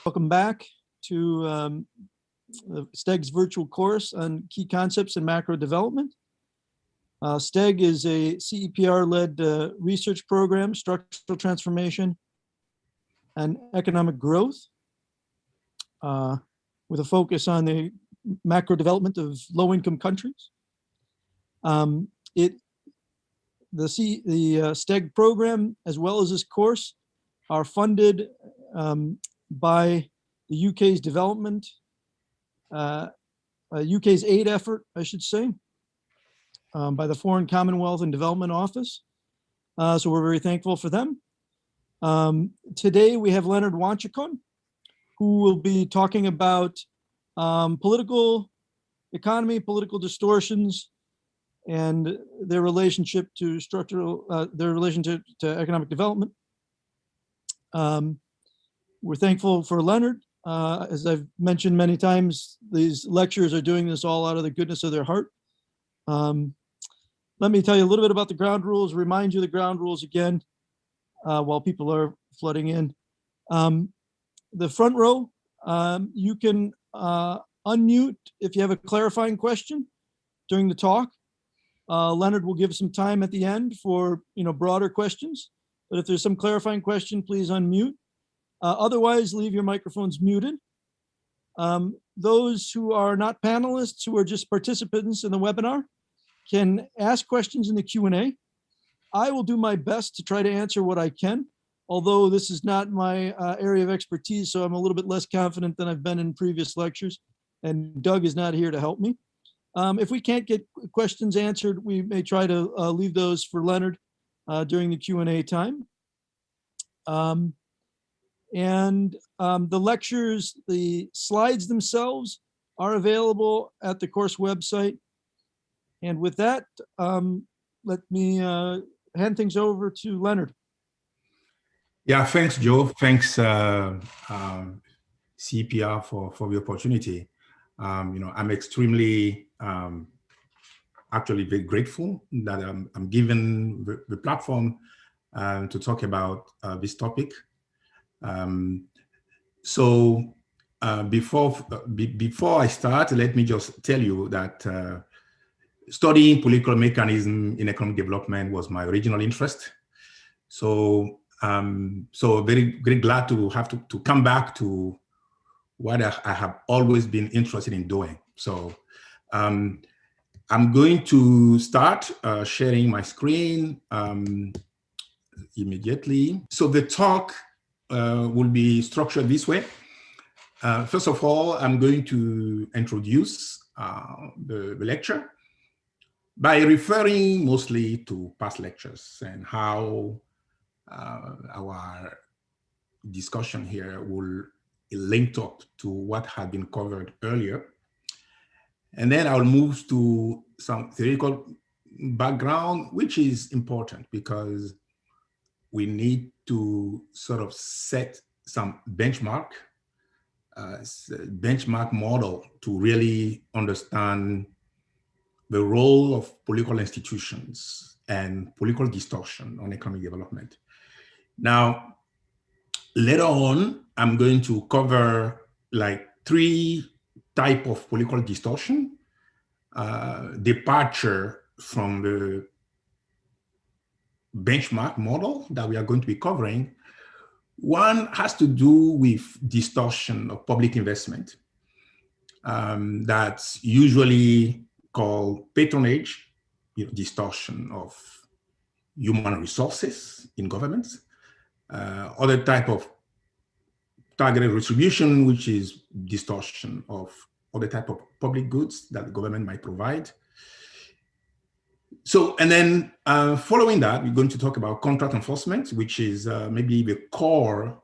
Welcome back to STEG's virtual course on key concepts in macro development. STEG is a CEPR-led research program, structural transformation, and economic growth, with a focus on the macro development of low-income countries. The STEG program, as well as this course, are funded by the UK's development, UK's aid effort, I should say, by the Foreign Commonwealth and Development Office. So we're very thankful for them. Today we have Leonard Wanchikon, who will be talking about political economy, political distortions, and their relationship to their relationship to economic development. We're thankful for Leonard. As I've mentioned many times, these lectures are doing this all out of the goodness of their heart. Let me tell you a little bit about the ground rules, remind you the ground rules again while people are flooding in. The front row, you can unmute if you have a clarifying question during the talk. Leonard will give some time at the end for broader questions, but if there's some clarifying question, please unmute. Otherwise, leave your microphones muted. Those who are not panelists, who are just participants in the webinar, can ask questions in the Q&A. I will do my best to try to answer what I can, although this is not my area of expertise, so I'm a little bit less confident than I've been in previous lectures, and Doug is not here to help me. If we can't get questions answered, we may try to leave those for Leonard during the Q&A time. The lectures, the slides themselves are available at the course website. And with that, let me hand things over to Leonard. Yeah, thanks, Joe. Thanks, CEPR for the opportunity. I'm extremely, actually very grateful that I'm given the platform to talk about this topic. Before I start, let me just tell you that studying political mechanism in economic development was my original interest. So very, very glad to have to come back to what I have always been interested in doing. So I'm going to start sharing my screen immediately. So the talk will be structured this way. First of all, I'm going to introduce the lecture by referring mostly to past lectures and how our discussion here will link up to what had been covered earlier. And then I'll move to some theoretical background, which is important because we need to sort of set some benchmark model to really understand the role of political institutions and political distortion on economic development. Now, later on, I'm going to cover like 3 types of political distortion, departure from the benchmark model that we are going to be covering. One has to do with distortion of public investment. That's usually called patronage, distortion of human resources in governments. Other type of targeted retribution, which is distortion of other type of public goods that the government might provide. So, and then following that, we're going to talk about contract enforcement, which is maybe the core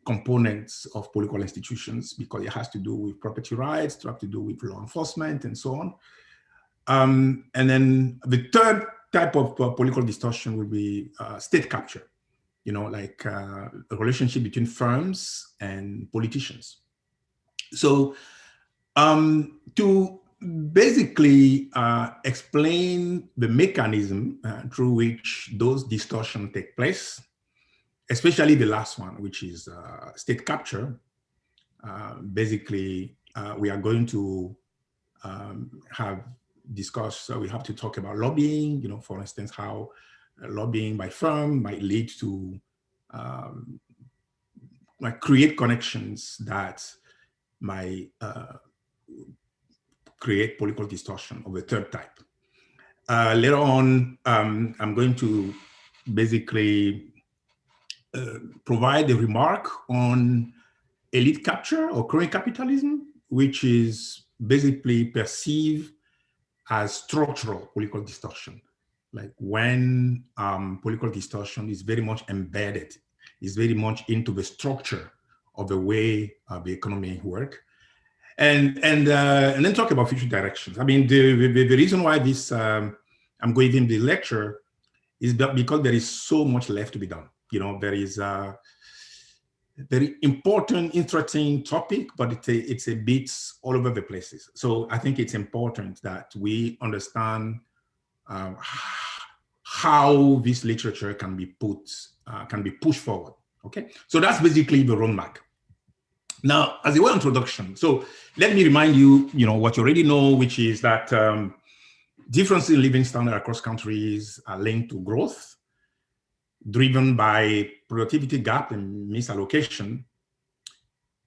components of political institutions because it has to do with property rights, it has to do with law enforcement and so on. And then the third type of political distortion will be state capture, like a relationship between firms and politicians. So to basically explain the mechanism through which those distortions take place, especially the last one, which is state capture, basically, we are going to we have to talk about lobbying, for instance, how lobbying by firm might lead to might create connections that might create political distortion of a third type. Later on, I'm going to basically provide a remark on elite capture or crony capitalism, which is basically perceived as structural political distortion. Like when political distortion is very much embedded, is very much into the structure of the way the economy works. And then talk about future directions. I mean, the reason why this I'm giving the lecture is because there is so much left to be done. There is a very important, interesting topic, but it's a bit all over the places. So I think it's important that we understand how this literature can be pushed forward. Okay, so that's basically the roadmap. Now, as a way of introduction, so let me remind you, what you already know, which is that differences in living standards across countries are linked to growth, driven by productivity gap and misallocation,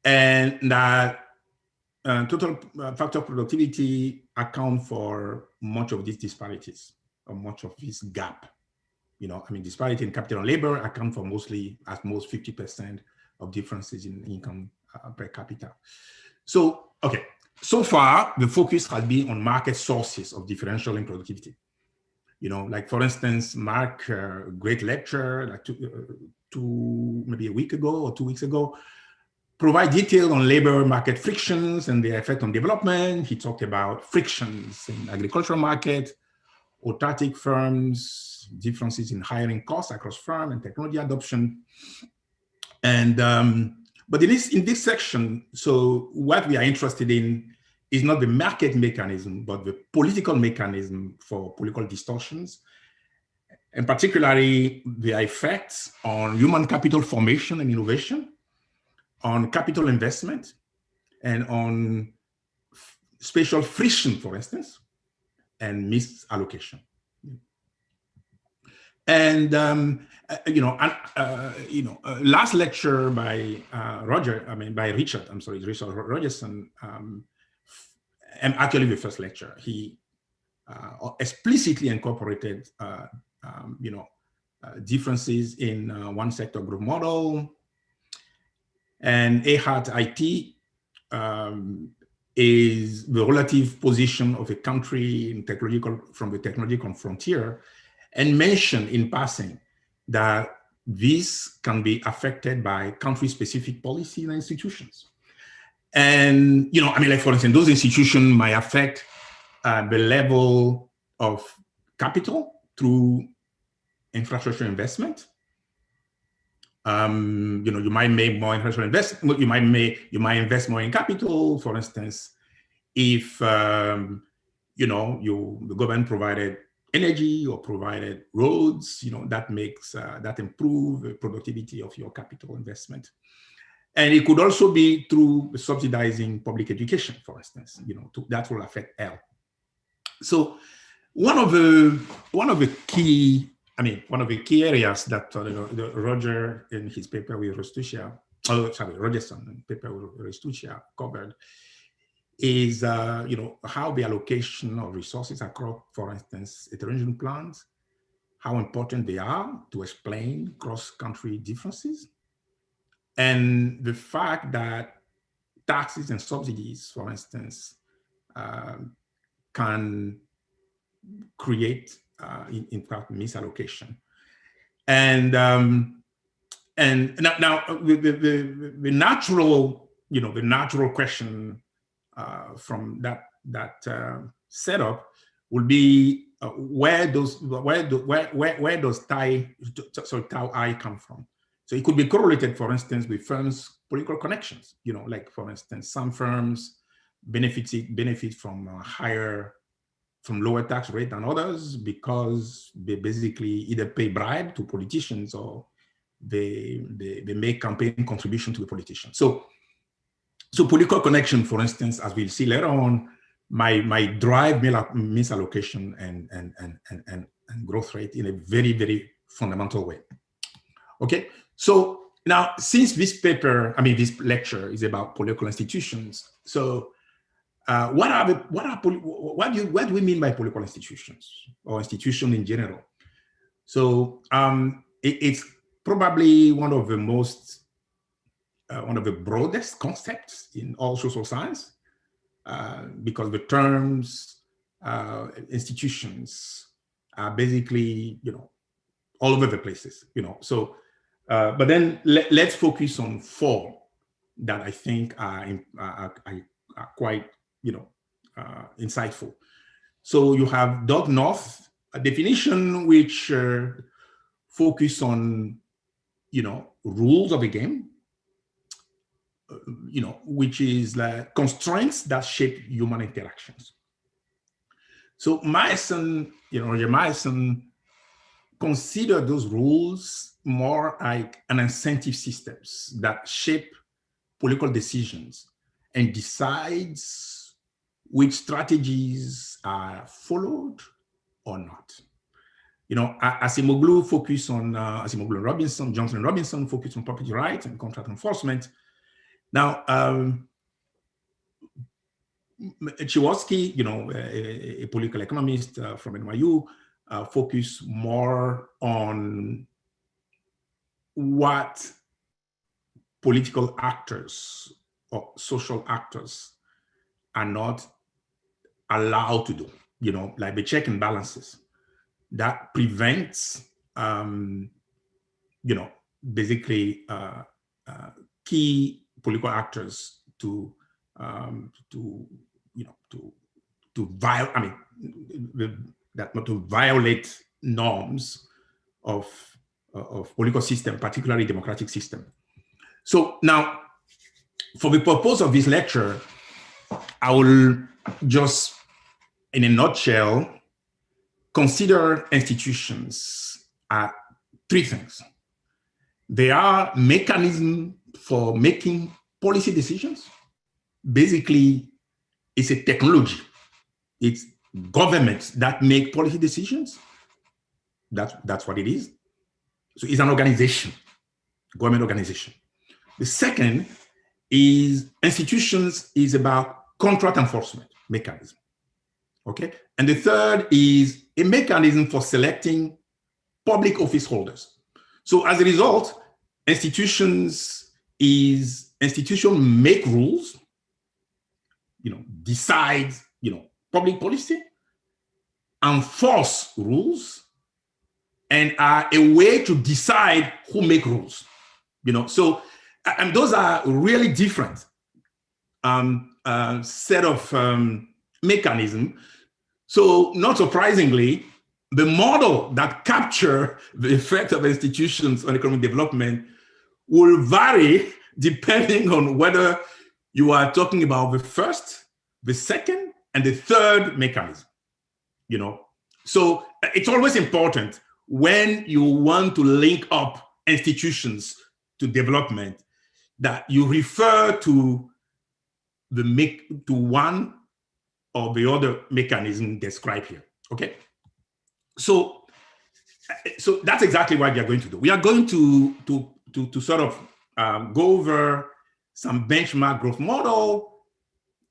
and that total factor productivity account for much of these disparities, or much of this gap. Disparity in capital and labor account for at most 50% of differences in income per capita. So, okay, so far the focus has been on market sources of differential in productivity. Like for instance, Mark, great lecture, like maybe a week ago or 2 weeks ago, provide detail on labor market frictions and their effect on development. He talked about frictions in agricultural market, autarkic firms, differences in hiring costs across firm and technology adoption. And but in this section, so what we are interested in is not the market mechanism, but the political mechanism for political distortions, and particularly the effects on human capital formation and innovation, on capital investment, and on spatial friction, for instance, and misallocation. And last lecture by Richard Rogerson, and actually the first lecture, he explicitly incorporated differences in one sector group model. And AHAT IT is the relative position of a country in from the technological frontier, and mention in passing that this can be affected by country-specific policy and institutions. And, like for instance, those institutions might affect the level of capital through infrastructure investment. You might make more infrastructure investment. You might invest more in capital. For instance, if the government provided energy or provided roads, that improve the productivity of your capital investment. And it could also be through subsidizing public education, for instance. That will affect L. So one of the key areas that Roger in his paper with Rogerson paper with Restuccia covered is how the allocation of resources across, for instance, heterogeneous plans, how important they are to explain cross-country differences, and the fact that taxes and subsidies, for instance, can create, in fact, misallocation. And now the natural question from that setup would be where does tau I come from? So it could be correlated, for instance, with firms' political connections. Like for instance, some firms benefit from lower tax rate than others because they basically either pay bribe to politicians or they make campaign contribution to the politicians. So So political connection, for instance, as we'll see later on, my drive misallocation and growth rate in a very, very fundamental way. Okay, so now since this paper, this lecture is about political institutions, so what do we mean by political institutions or institution in general? So it's probably one of the most one of the broadest concepts in all social science, because the terms institutions are basically, all over the places, So, but then let's focus on four that I think are quite, insightful. So you have Doug North, a definition which focus on, rules of the game, which is like constraints that shape human interactions. So Myerson, Roger Myerson, consider those rules more like an incentive systems that shape political decisions and decides which strategies are followed or not. Acemoglu focus on Acemoglu and Robinson, Johnson and Robinson focus on property rights and contract enforcement. Now, Chiwowski, a political economist from NYU, focus more on what political actors or social actors are not allowed to do, like the check and balances that prevents, basically key political actors to violate norms of political system, particularly democratic system. So now, for the purpose of this lecture, I will just, in a nutshell, consider institutions as three things. They are mechanisms for making policy decisions. Basically, it's a technology. It's governments that make policy decisions. That's what it is. So it's an organization, government organization. The second is institutions is about contract enforcement mechanism. Okay. And the third is a mechanism for selecting public office holders. So as a result, institutions make rules, decide, public policy, enforce rules, and are a way to decide who make rules. So and those are really different set of mechanism. So not surprisingly, the model that capture the effect of institutions on economic development will vary depending on whether you are talking about the first, the second, and the third mechanism. So it's always important when you want to link up institutions to development that you refer to one or the other mechanism described here. Okay, so that's exactly what we are going to do. We are going to sort of go over some benchmark growth model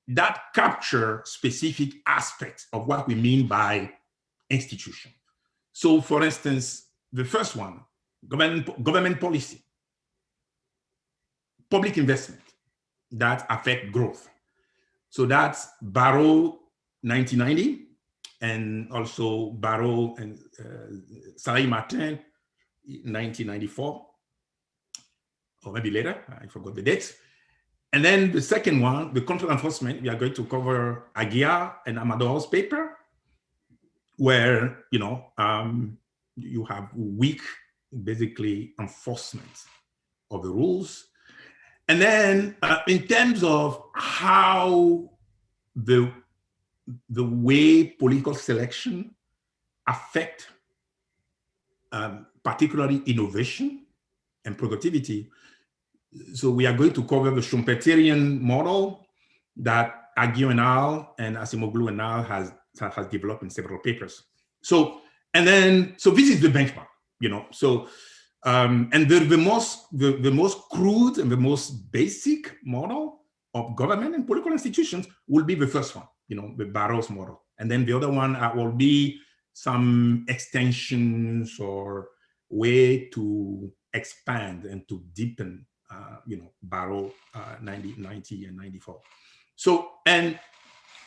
that capture specific aspects of what we mean by institution. So, for instance, the first one, government policy, public investment that affect growth. So that's Barrow 1990, and also Barrow and Saleh Martin 1994, or maybe later, I forgot the date. And then the second one, the contract enforcement, we are going to cover Aguiar and Amador's paper, where you have weak, basically, enforcement of the rules. And then in terms of how the way political selection affect particularly innovation and productivity, So we are going to cover the Schumpeterian model that Agio et al. And Acemoglu et al. has developed in several papers. So, and then, so this is the benchmark, you know. So, and the most crude and the most basic model of government and political institutions will be the first one, you know, the Barro's model. And then the other one will be some extensions or way to expand and to deepen, you know, Barrow 90 and 94. So, and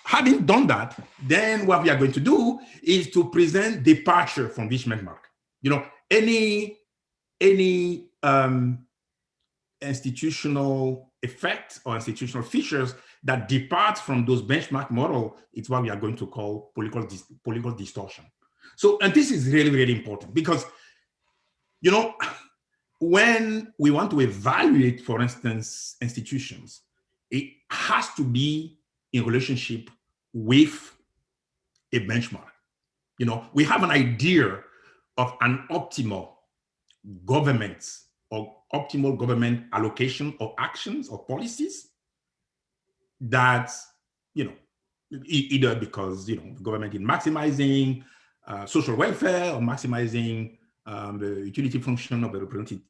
having done that, then what we are going to do is to present departure from this benchmark. You know, any institutional effect or institutional features that depart from those benchmark model, it's what we are going to call political distortion. So, and this is really, really important because, you know, when we want to evaluate, for instance, institutions, it has to be in relationship with a benchmark. You know, we have an idea of an optimal government or optimal government allocation or actions or policies that, you know, either because, you know, the government is maximizing social welfare or maximizing the utility function of the representative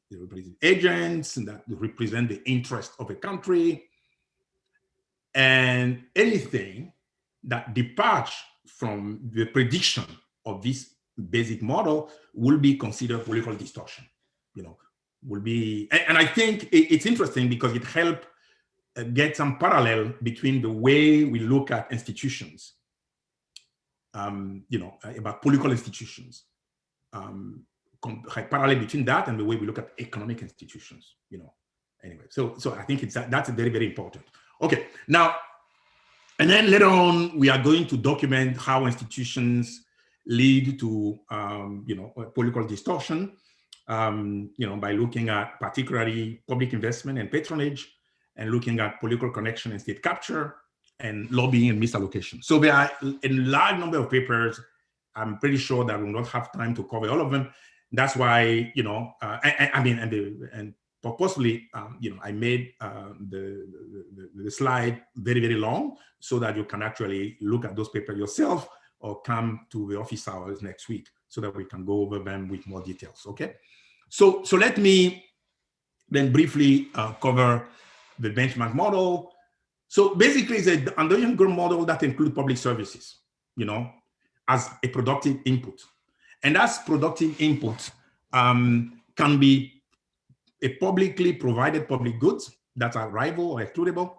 agents that represent the interest of a country, and anything that departs from the prediction of this basic model will be considered political distortion, you know, will be, and I think it's interesting because it helps get some parallel between the way we look at institutions, you know, about political institutions, parallel between that and the way we look at economic institutions, you know. Anyway, so I think that's very, very important. Okay, now, and then later on, we are going to document how institutions lead to, you know, political distortion, you know, by looking at particularly public investment and patronage, and looking at political connection and state capture, and lobbying and misallocation. So there are a large number of papers. I'm pretty sure that we will not have time to cover all of them. That's why, you know, I mean, and purposely, you know, I made the slide very, very long so that you can actually look at those papers yourself or come to the office hours next week so that we can go over them with more details, okay? So let me then briefly cover the benchmark model. So basically, it's an Andonian growth model that includes public services, you know, as a productive input. And that's productive input can be a publicly provided public goods that are rival or excludable.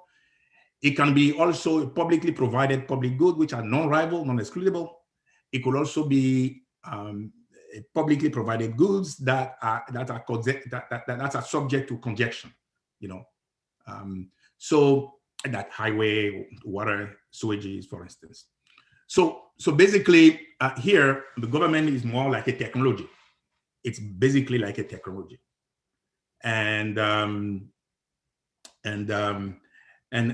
It can be also publicly provided public goods which are non-rival, non-excludable. It could also be publicly provided goods that are subject to congestion, you know. So that highway, water, sewages, for instance. So basically, here the government is more like a technology. It's basically like a technology, and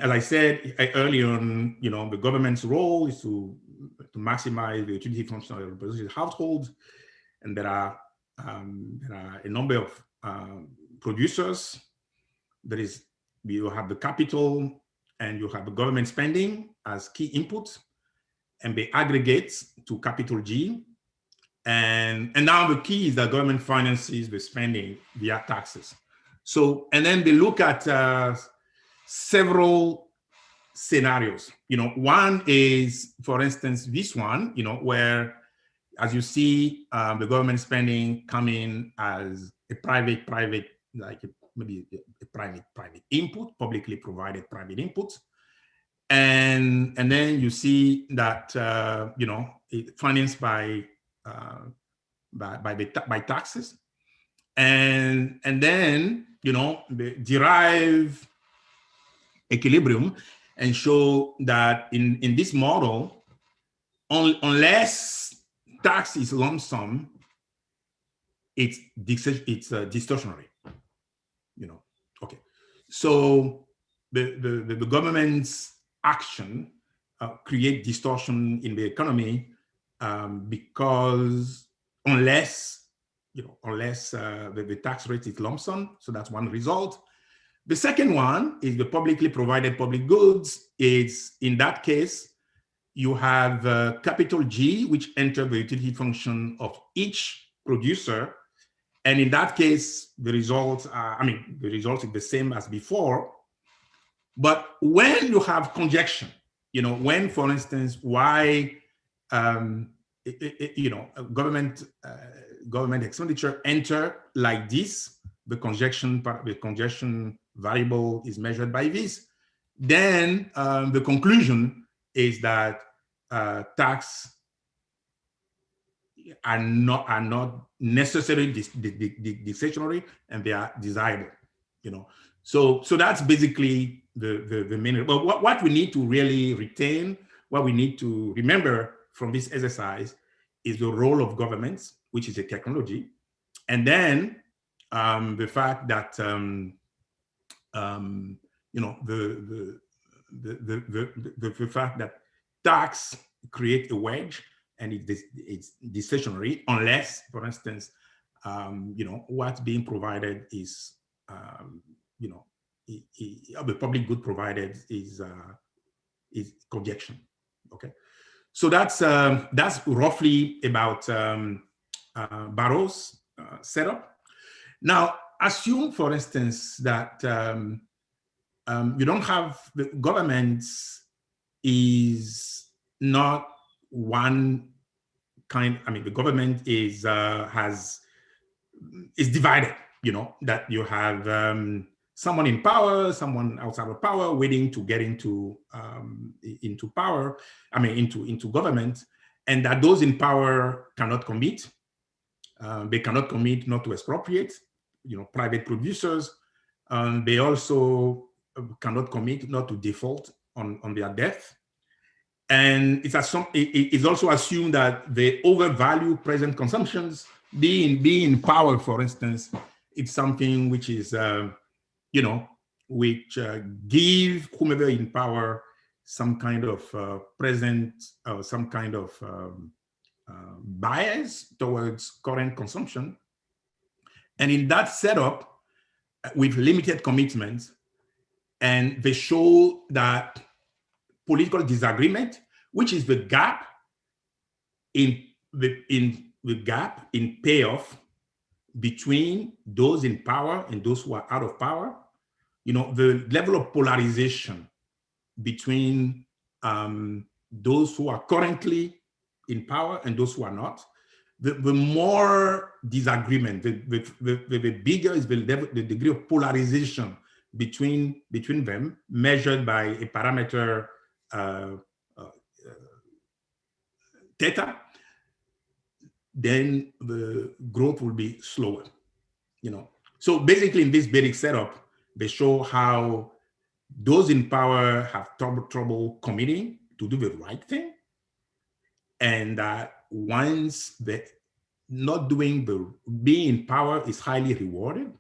as I said earlier on, you know, the government's role is to maximize the utility function of the representative household, and there are a number of producers. There is, you have the capital and you have the government spending as key inputs, and they aggregate to capital G. And now the key is that government finances the spending via taxes. So, and then they look at several scenarios. You know, one is, for instance, this one, you know, where, as you see, the government spending coming as a private, like maybe a private input, publicly provided private input. And then you see that, you know, it financed by taxes. And then, you know, they derive equilibrium and show that in this model, unless tax is lump sum, it's distortionary, you know. Okay, so the government's action create distortion in the economy because unless the tax rate is lump sum, so that's one result. The second one is the publicly provided public goods. It's, in that case, you have capital G, which enter the utility function of each producer. And in that case, the results are, the results is the same as before. But when you have conjunction, when, for instance, why, government expenditure enter like this, the conjunction variable is measured by this, then the conclusion is that tax are not necessarily discretionary, and they are desirable. So that's basically the main. But what we need to really retain, what we need to remember from this exercise, is the role of governments, which is a technology, and then the fact that the fact that tax create a wedge, and it's discretionary unless, for instance, what's being provided is, the public good provided is conjunction. Okay, so that's roughly about Barrow's setup. Now, assume, for instance, that you don't have the government is not one kind. The government is divided. That you have someone in power, someone outside of power, waiting to get into power. Into government, and that those in power cannot commit. They cannot commit not to expropriate. Private producers. They also cannot commit not to default on their debt. And it's also assumed that they overvalue present consumptions. Being in power, for instance, it's something which is, which give whomever in power some kind of present, some kind of bias towards current consumption. And in that setup, with limited commitments, and they show that political disagreement, which is the gap in payoff between those in power and those who are out of power, the level of polarization between those who are currently in power and those who are not, the more disagreement, the bigger is the degree of polarization between them, measured by a parameter theta, then the growth will be slower. So basically, in this basic setup, they show how those in power have trouble committing to do the right thing, and that once not doing being in power is highly rewarded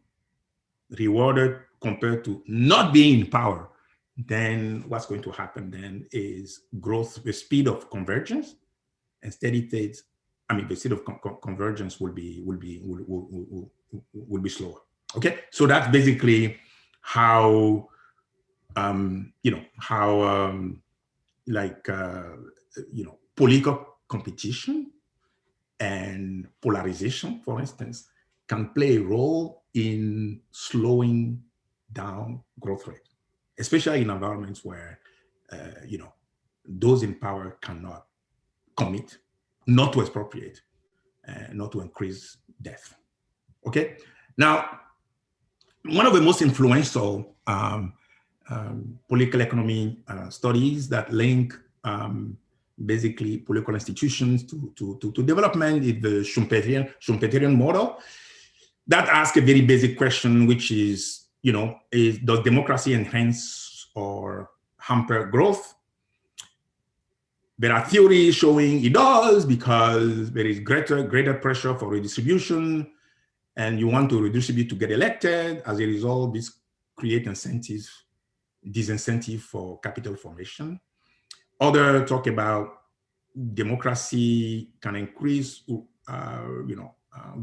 compared to not being in power, then what's going to happen then is growth, the speed of convergence and steady state. The speed of convergence will be slower. Okay, so that's basically how political competition and polarization, for instance, can play a role in slowing down growth rate, especially in environments where those in power cannot commit, not to expropriate, not to increase debt. Okay, now one of the most influential political economy studies that link basically political institutions to development is the Schumpeterian model that asks a very basic question, which is, does democracy enhance or hamper growth? There are theories showing it does, because there is greater pressure for redistribution, and you want to redistribute to get elected. As a result, this creates disincentive for capital formation. Others talk about democracy can increase,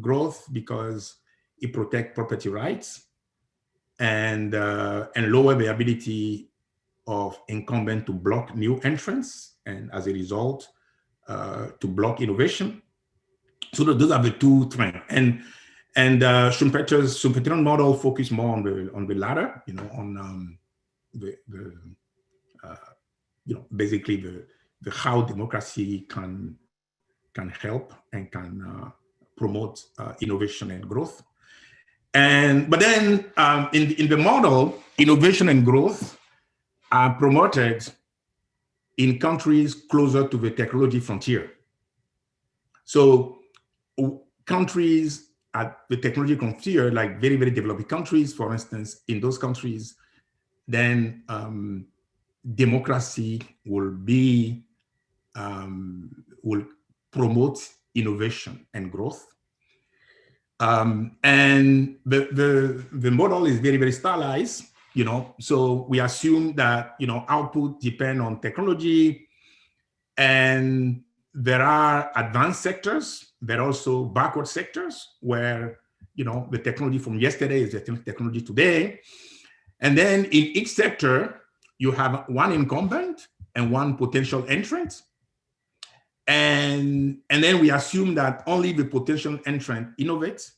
growth because it protects property rights. and lower the ability of incumbent to block new entrants, and as a result, to block innovation. So those are the two trends. And Schumpeterian model focus more on the latter, on basically the how democracy can help and can promote innovation and growth. But then in the model, innovation and growth are promoted in countries closer to the technology frontier. So countries at the technology frontier, like very, very developed countries, for instance, in those countries, then democracy will promote innovation and growth. And the model is very, very stylized, so we assume that, output depend on technology, and there are advanced sectors, there are also backward sectors where, the technology from yesterday is the technology today. And then in each sector, you have one incumbent and one potential entrant. And then we assume that only the potential entrant innovates.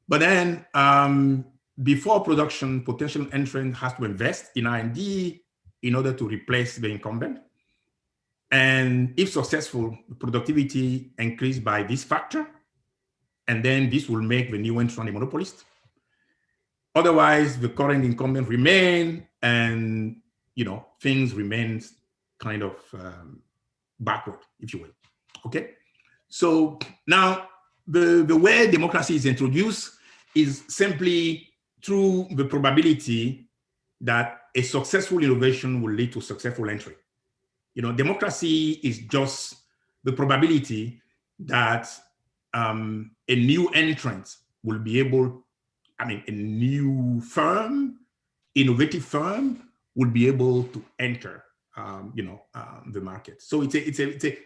But then before production, potential entrant has to invest in R&D in order to replace the incumbent. And if successful, productivity increased by this factor, and then this will make the new entrant a monopolist. Otherwise, the current incumbent remain, and things remain kind of backward, if you will. Okay. So now the way democracy is introduced is simply through the probability that a successful innovation will lead to successful entry. Democracy is just the probability that a new entrant will be able, a new firm, innovative firm will be able to enter, the market. So the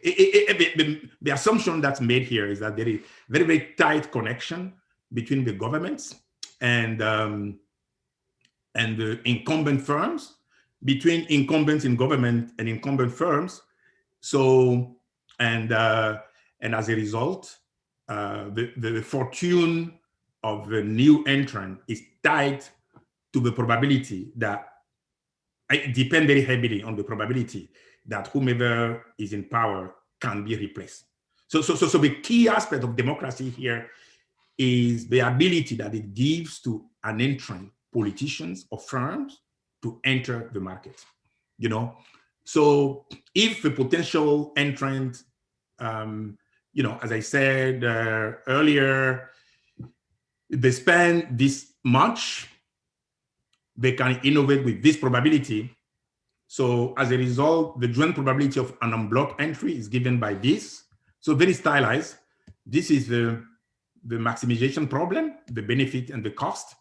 assumption that's made here is that there is very, very tight connection between the governments and the incumbent firms, between incumbents in government and incumbent firms. So, and as a result, the fortune of the new entrant is tied to the probability that, it depends very heavily on the probability that whomever is in power can be replaced. So the key aspect of democracy here is the ability that it gives to an entrant, politicians or firms, to enter the market. So if the potential entrant, as I said earlier, they spend this much, they can innovate with this probability. So as a result, the joint probability of an unblocked entry is given by this. So very stylized. This is the maximization problem, the benefit and the cost.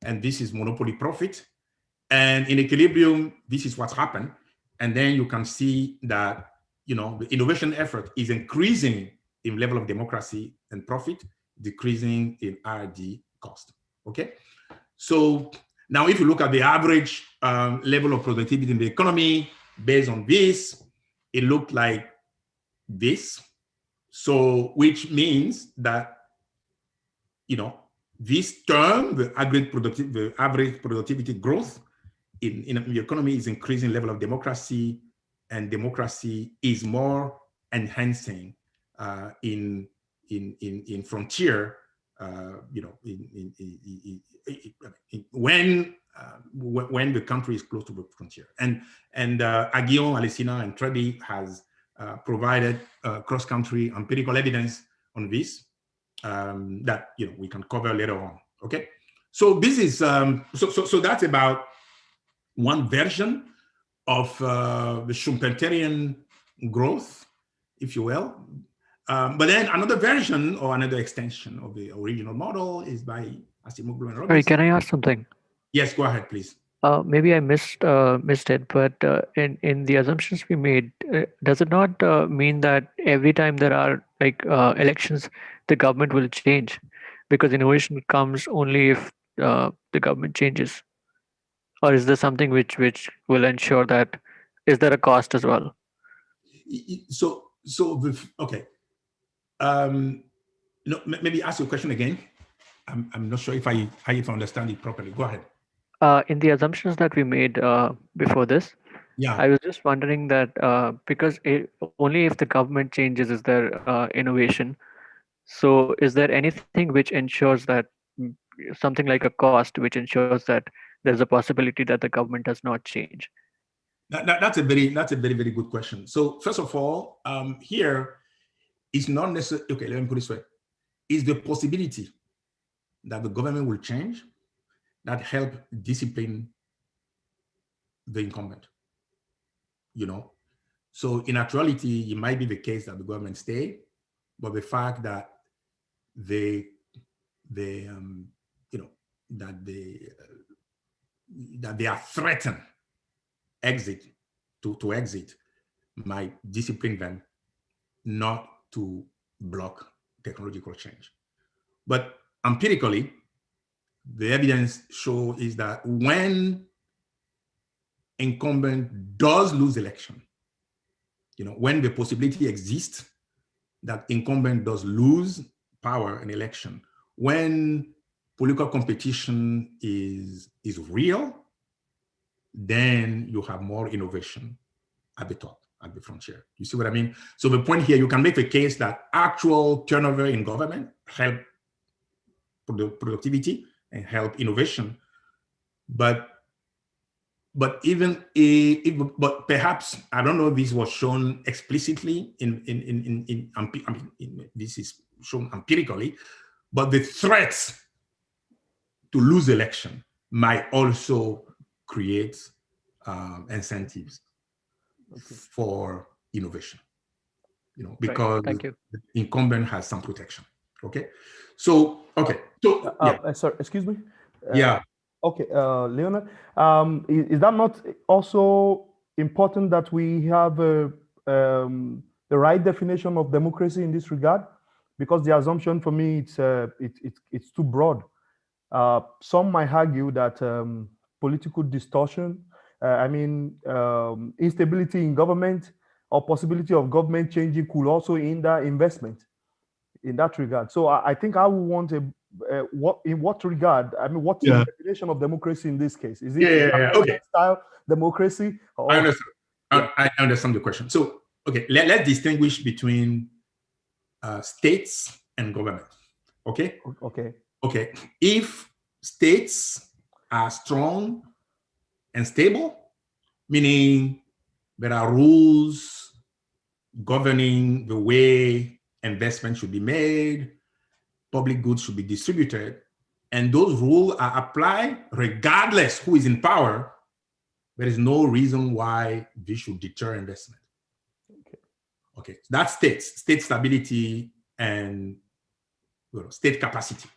And this is monopoly profit. And in equilibrium, this is what's happened. And then you can see that, the innovation effort is increasing in level of democracy and profit, decreasing in R&D cost. Okay. So now if you look at the average level of productivity in the economy based on this, it looked like this. So which means that, this term, the average productivity growth in the economy is increasing level of democracy, and democracy is more enhancing in frontier, when the country is close to the frontier. And Aguillon, Alessina, and Trebi has provided cross-country empirical evidence on this that we can cover later on. Okay, so this is so that's about one version of the Schumpeterian growth, if you will. But then another version or another extension of the original model is by Acemoglu and Robinson. Sorry, can I ask something? Yes, go ahead, please. Maybe I missed it, but in the assumptions we made, does it not mean that every time there are elections, the government will change, because innovation comes only if the government changes? Or is there something which will ensure that? Is there a cost as well? Okay. No, maybe ask your question again. I'm not sure if I understand it properly. Go ahead. In the assumptions that we made before this, Yeah. I was just wondering that because only if the government changes is there innovation. So is there anything which ensures that something like a cost which ensures that there's a possibility that the government does not change? That's a very very good question. So first of all, here it's not necessary. Okay, let me put it this way: is the possibility that the government will change that help discipline the incumbent. So in actuality, it might be the case that the government stay, but the fact that that they are threatened to exit might discipline them not to block technological change. But empirically, the evidence is that when incumbent does lose election, when the possibility exists that incumbent does lose power in election, when political competition is real, then you have more innovation at the top, at the frontier. You see what I mean? So the point here, you can make the case that actual turnover in government help productivity and help innovation, but perhaps, I don't know if this was shown explicitly this is shown empirically, but the threats to lose election might also create incentives for innovation, because Thank you. the incumbent has some protection. Okay. So, yeah. Sorry, excuse me. Yeah. Okay, Leonard, is that not also important that we have the right definition of democracy in this regard? Because the assumption for me, it's too broad. Some might argue that political distortion, instability in government or possibility of government changing could also hinder investment in that regard. So I think I would want in what regard? What's the definition of democracy in this case? Is it Okay. style democracy? Or, I understand. I understand the question. So, okay, let's distinguish between states and government. Okay. Okay. Okay. If states are strong and stable, meaning there are rules governing the way investment should be made, public goods should be distributed, and those rules are applied regardless who is in power, there is no reason why this should deter investment. Okay. That's state stability and state capacity.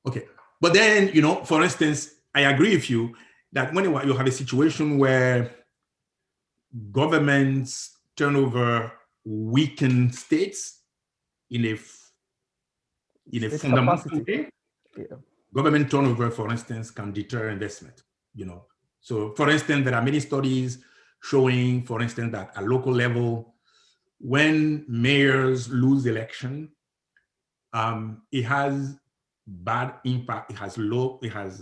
Okay. But then, for instance, I agree with you that when you have a situation where governments turnover weaken states in a fundamental way, government turnover, for instance, can deter investment. So, for instance, there are many studies showing, for instance, that at local level, when mayors lose election, it has bad impact. It has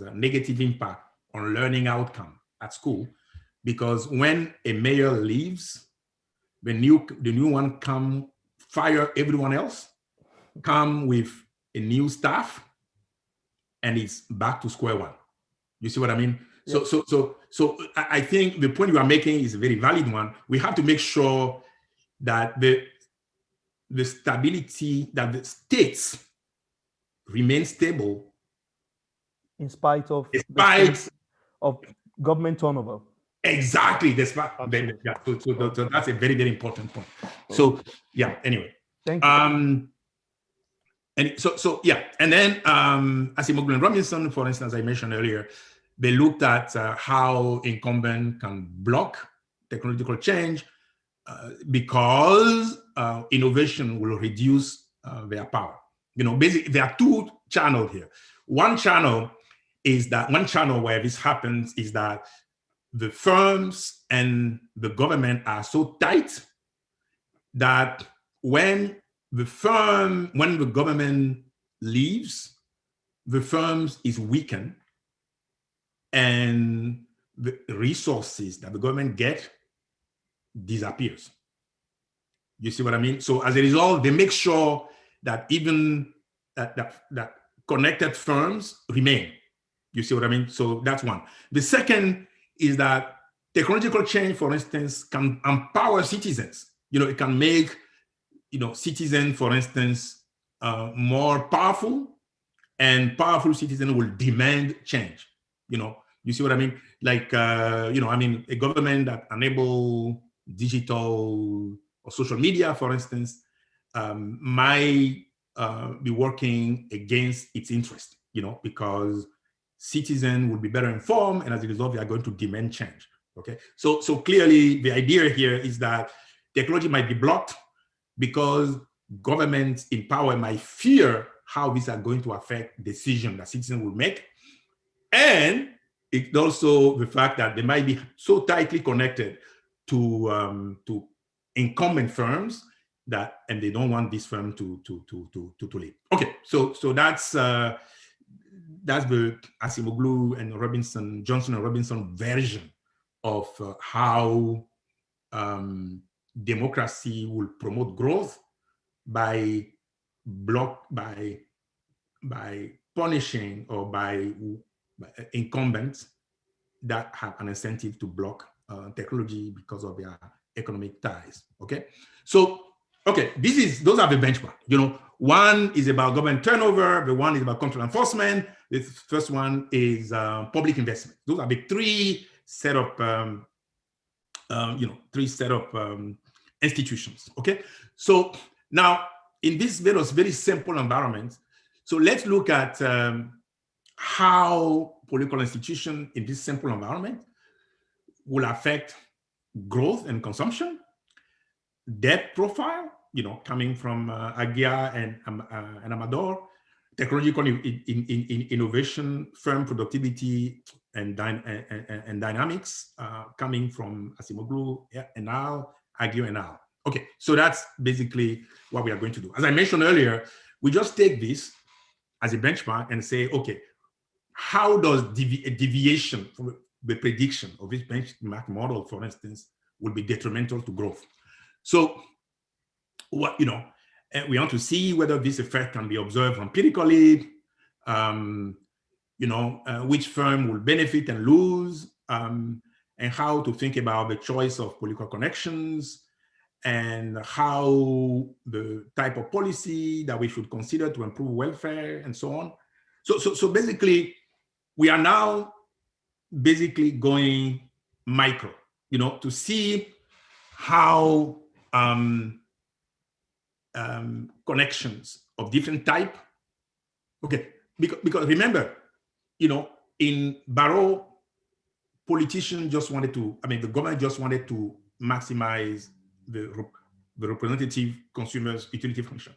a negative impact on learning outcome at school, because when a mayor leaves, the new one fire everyone else, come with a new staff, and it's back to square one. You see what I mean? Yeah. So I think the point you are making is a very valid one. We have to make sure that the stability, that the states remain stable in spite of government turnover. Exactly. So that's a very, very important point. So yeah. Anyway. Thank you. And and then Asimoglu and Robinson, for instance, I mentioned earlier, they looked at how incumbent can block technological change because innovation will reduce their power. Basically, there are two channels here. One channel is that one channel where this happens is that the firms and the government are so tight that when the government leaves, the firms is weakened, and the resources that the government get disappears. You see what I mean? So as a result, they make sure that even that connected firms remain. You see what I mean? So that's one. The second is that technological change, for instance, can empower citizens. It can make, citizens, for instance, more powerful, and powerful citizens will demand change. You see what I mean? Like, a government that enable digital or social media, for instance, might be working against its interest, because citizens will be better informed, and as a result, they are going to demand change. Okay, so clearly the idea here is that technology might be blocked because governments in power might fear how these are going to affect decisions that citizens will make, and it's also the fact that they might be so tightly connected to incumbent firms and they don't want this firm to leave. Okay, so that's the Acemoglu and Johnson and Robinson version of how democracy will promote growth by punishing or by incumbents that have an incentive to block technology because of their economic ties. Okay, so those are the benchmark. One is about government turnover, the one is about control enforcement, the first one is public investment. Those are the three set of institutions. Okay, so now in this very simple environment, so let's look at how political institutions in this simple environment will affect growth and consumption, debt profile, coming from Agia and Amador, technological innovation, firm productivity, and dynamics, coming from Acemoglu and Al, Agia and Al. Okay, so that's basically what we are going to do. As I mentioned earlier, we just take this as a benchmark and say, okay, how does a deviation from the prediction of this benchmark model, for instance, will be detrimental to growth? So what, we want to see whether this effect can be observed empirically, which firm will benefit and lose, and how to think about the choice of political connections, and how the type of policy that we should consider to improve welfare and so on. So basically, we are now basically going micro, to see how connections of different type. Okay, because remember, in Barrow, politicians just wanted to, the government just wanted to maximize the representative consumers' utility function.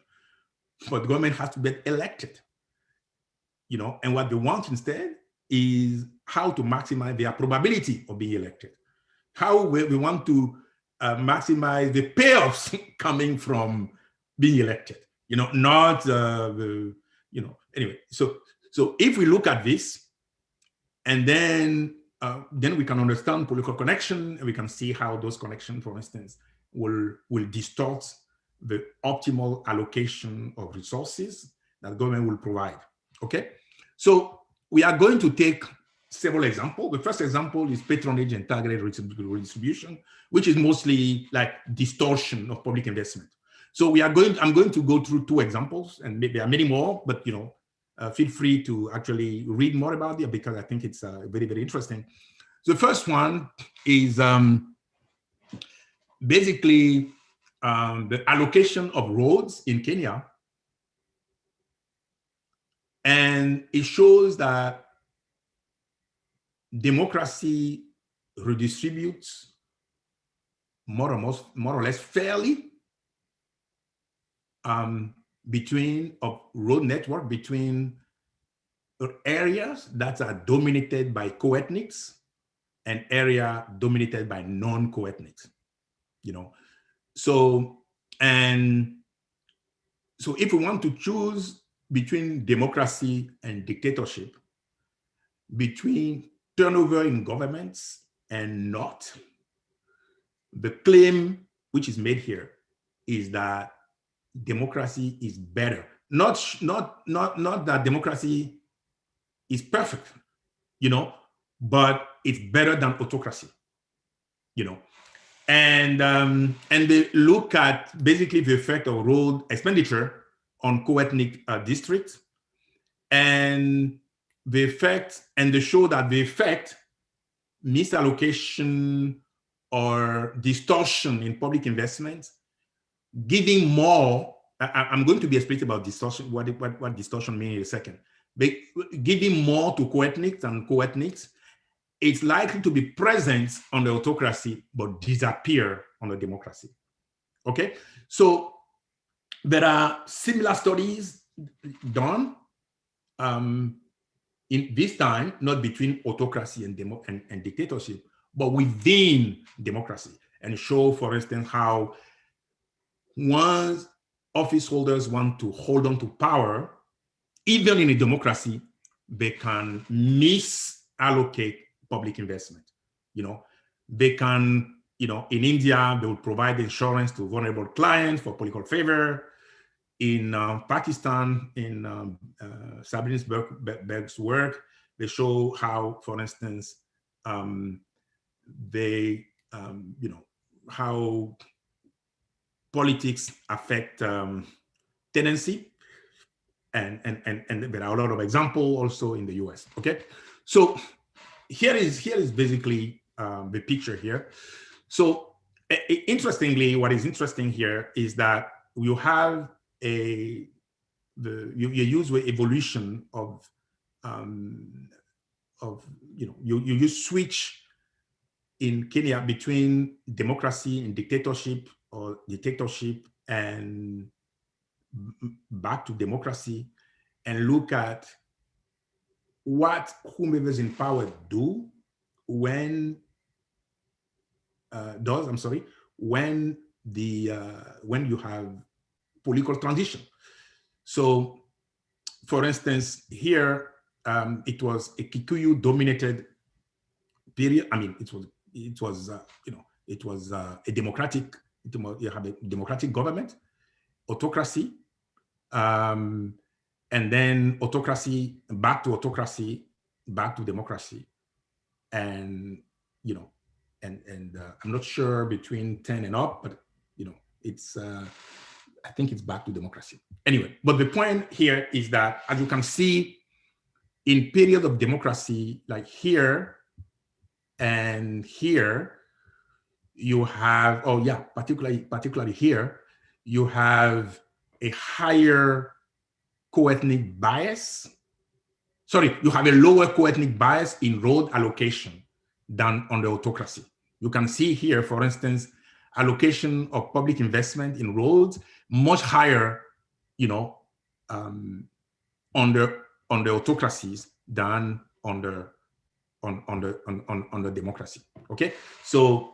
But the government has to get elected, and what they want instead is how to maximize their probability of being elected. How we want to maximize the payoffs coming from being elected, not anyway. So if we look at this, and then we can understand political connection, and we can see how those connections, for instance, will distort the optimal allocation of resources that government will provide. Okay, so we are going to take several examples. The first example is patronage and targeted redistribution, which is mostly like distortion of public investment. So I'm going to go through two examples, and maybe there are many more, but feel free to actually read more about it because I think it's very, very interesting. So the first one is basically the allocation of roads in Kenya. And it shows that democracy redistributes more or less fairly between a road network between areas that are dominated by co-ethnics and area dominated by non-co-ethnics, you know. So, and so if we want to choose between democracy and dictatorship, between turnover in governments and not, the claim which is made here is that democracy is better. Not that democracy is perfect, you know, but it's better than autocracy, you know. And they look at basically the effect of road expenditure on co-ethnic districts, and the effect, and they show that the effect, misallocation or distortion in public investments, giving more. I'm going to be explicit about distortion, what distortion means in a second. But giving more to co-ethnics than co-ethnics, it's likely to be present on the autocracy, but disappear on the democracy. Okay, so there are similar studies done in this time, not between autocracy and dictatorship, but within democracy, and show, for instance, how once office holders want to hold on to power, even in a democracy, they can misallocate public investment. You know, they can, you know, in India, they would provide insurance to vulnerable clients for political favor. In Pakistan, in Sabine Berg's work, they show how, for instance, they, you know, how politics affect tenancy. And there are a lot of examples also in the US, okay? So here is basically the picture here. So interestingly, what is interesting here is that you have you use the evolution of you know, you switch in Kenya between democracy and dictatorship, or dictatorship and back to democracy, and look at what whomever's in power do when when you have political transition. So, for instance, here it was a Kikuyu dominated period. I mean, it was you know, it was a democratic. You have a democratic government, autocracy, and then autocracy, back to autocracy, back to democracy, and you know, and I'm not sure between 10 and up, but you know, it's I think it's back to democracy. Anyway, but the point here is that, as you can see, in period of democracy, like here and here, you have, oh yeah, particularly here, you have a higher co-ethnic bias. Sorry, you have a lower co-ethnic bias in road allocation than on the autocracy. You can see here, for instance, allocation of public investment in roads much higher, you know, on the autocracies than on the democracy. Okay, so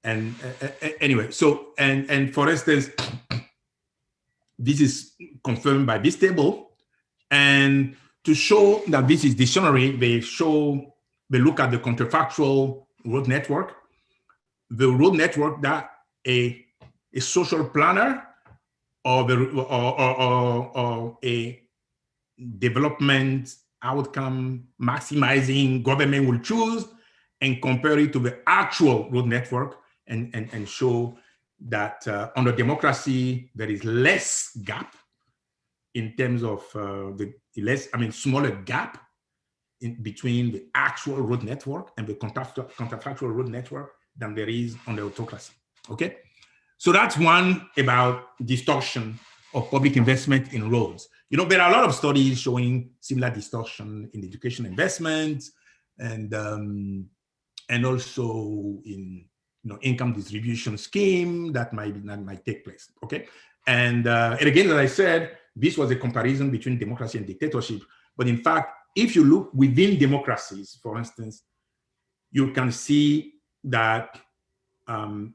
and anyway, so and for instance, this is confirmed by this table, and to show that this is dictionary, they look at the counterfactual road network, the road network that a social planner or a development outcome maximizing government will choose, and compare it to the actual road network, and show that under democracy there is less gap in terms of smaller gap in between the actual road network and the counterfactual road network than there is on the autocracy. Okay, so that's one about distortion of public investment in roads. You know, there are a lot of studies showing similar distortion in education investments, and also in, you know, income distribution scheme that might take place. Okay, and again, as I said, this was a comparison between democracy and dictatorship, but in fact, if you look within democracies, for instance, you can see that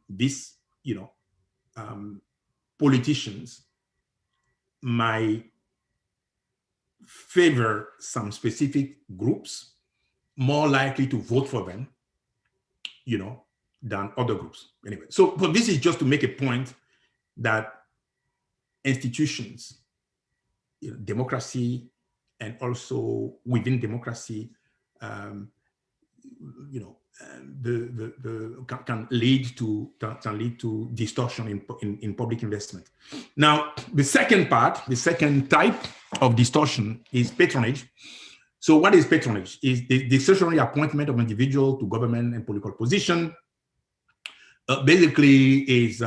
this, politicians might favor some specific groups, more likely to vote for them, than other groups. Anyway, but this is just to make a point that institutions, democracy, and also within democracy, can lead to distortion in public investment. Now, the second type of distortion is patronage. So what is patronage? Is the discretionary appointment of an individual to government and political position. Basically is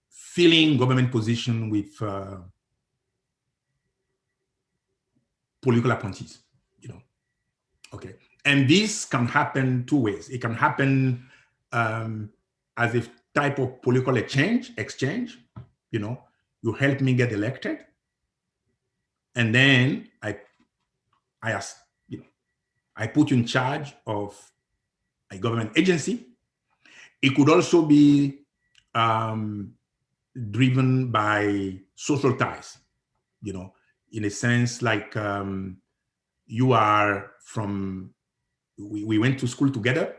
filling government position with political appointees, okay. And this can happen two ways. It can happen as a type of political exchange, you help me get elected, and then I put you in charge of a government agency. It could also be driven by social ties, in a sense like you are from, we went to school together.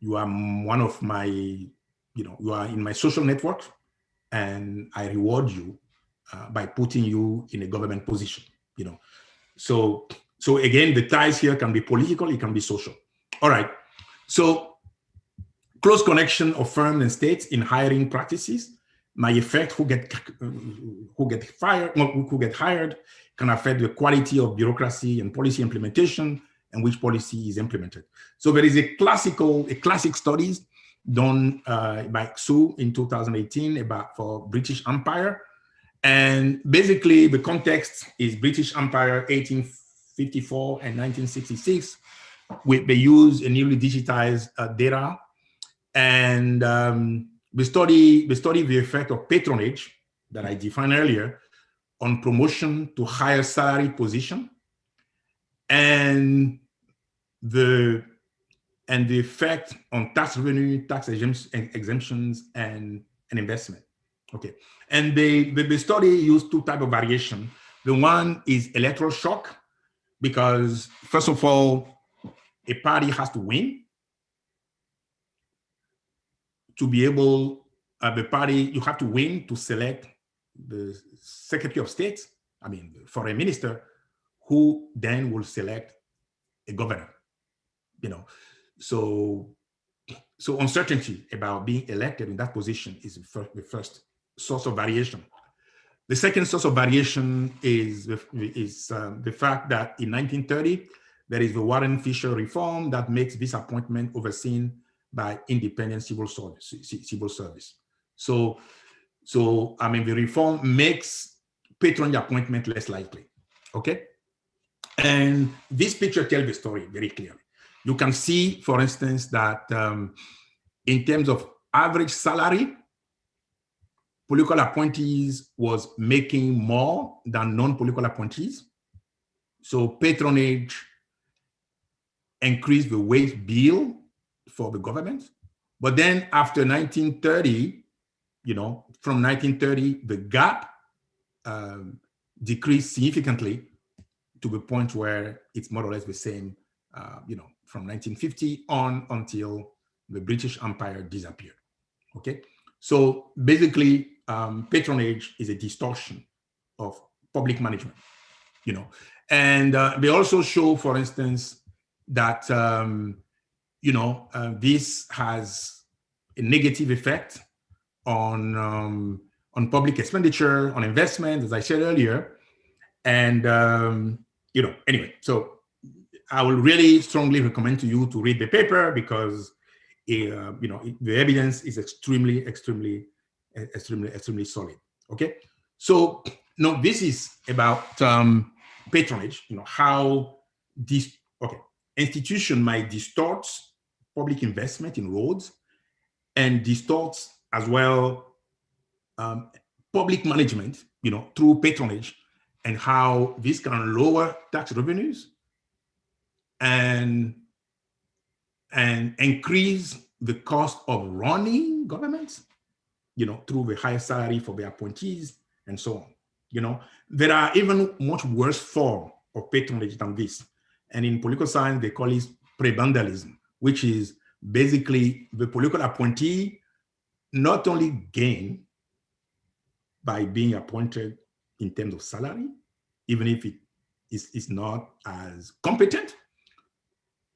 You are one of my, you are in my social network, and I reward you by putting you in a government position, So again, the ties here can be political, it can be social. All right. So close connection of firms and states in hiring practices might affect who get hired, can affect the quality of bureaucracy and policy implementation, and which policy is implemented. So there is a classic studies done by Xu in 2018 for British Empire. And basically the context is British Empire 1854 and 1966. They use a newly digitized data. And we study the effect of patronage that I defined earlier on promotion to higher salary position, and the effect on tax revenue, tax exemptions, and investment. Okay, and the study used two types of variation. The one is electoral shock, because first of all, a party has to win to be able, you have to win to select the Secretary of State, the foreign minister, who then will select a governor, So uncertainty about being elected in that position is the first source of variation. The second source of variation is the fact that in 1930, there is the Warren-Fisher reform that makes this appointment overseen by independent civil service. So the reform makes patronage appointment less likely, okay? And this picture tells the story very clearly. You can see, for instance, that in terms of average salary, political appointees was making more than non-political appointees. So patronage increased the wage bill for the government. But then after 1930, from 1930, the gap decreased significantly to the point where it's more or less the same, from 1950 on until the British Empire disappeared, okay? So basically, patronage is a distortion of public management, And they also show, for instance, that, this has a negative effect on public expenditure, on investment, as I said earlier. And, anyway, so I will really strongly recommend to you to read the paper, because, the evidence is extremely solid, okay? So, no, this is about patronage, how this, institution might distort public investment in roads, and distorts as well public management, through patronage, and how this can lower tax revenues and increase the cost of running governments, through the higher salary for the appointees and so on. There are even much worse form of patronage than this. And in political science, they call it prebendalism, which is basically the political appointee not only gain by being appointed in terms of salary, even if it is not as competent,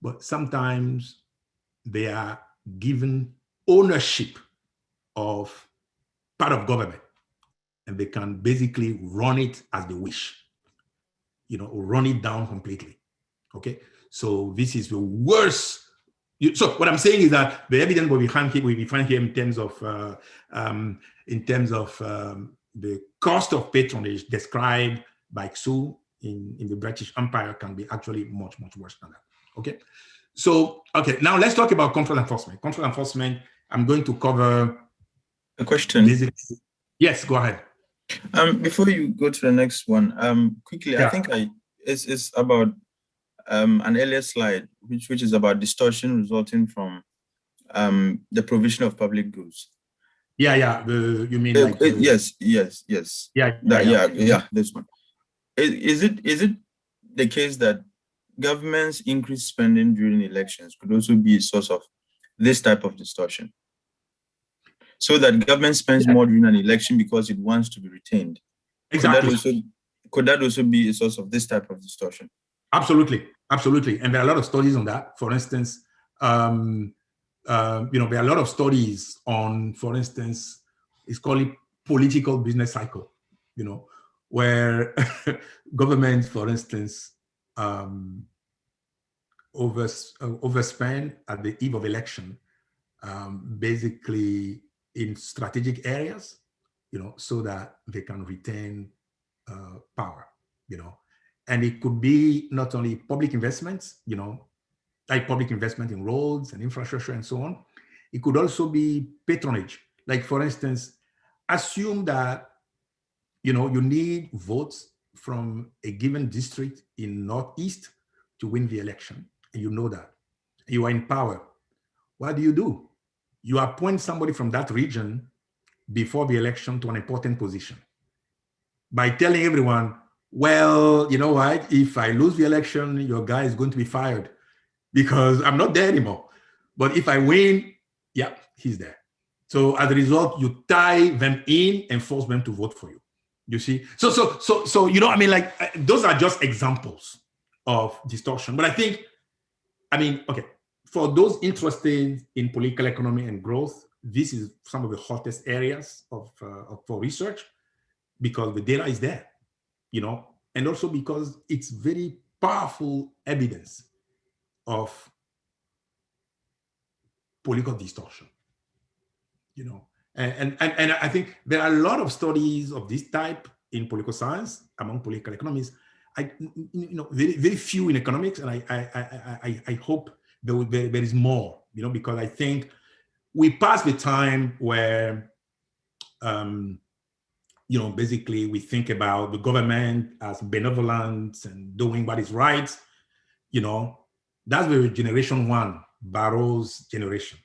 but sometimes they are given ownership of part of government, and they can basically run it as they wish, or run it down completely. Okay, so this is the worst. So what I'm saying is that the evidence we find here in terms of the cost of patronage described by Xu in the British Empire can be actually much worse than that. Okay, so now let's talk about control enforcement. Control enforcement, I'm going to cover a question. Yes, go ahead. Before you go to the next one, quickly, yeah. I think it's about an earlier slide, which is about distortion resulting from the provision of public goods. Yeah. You mean like yes. Yeah. This one. Is it the case that government's increased spending during elections could also be a source of this type of distortion? So that government spends more during an election because it wants to be retained. Exactly. Could that also be a source of this type of distortion? Absolutely. And there are a lot of studies on that. For instance, there are a lot of studies on, for instance, it's called a political business cycle, where government, for instance, overspend at the eve of election, basically in strategic areas, so that they can retain power, and it could be not only public investments, like public investment in roads and infrastructure and so on. It could also be patronage. Like, for instance, assume that, you need votes from a given district in Northeast to win the election, and you know that. You are in power. What do? You appoint somebody from that region before the election to an important position by telling everyone, well, you know what, if I lose the election, your guy is going to be fired because I'm not there anymore. But if I win, yeah, he's there. So as a result, you tie them in and force them to vote for you. You see? So those are just examples of distortion. But I think, for those interested in political economy and growth, this is some of the hottest areas for research, because the data is there, and also because it's very powerful evidence of political distortion, and I think there are a lot of studies of this type in political science among political economists. Very, very few in economics, and I hope there is more, because I think we passed the time where, basically we think about the government as benevolent and doing what is right. That's the generation one, Barrow's generation.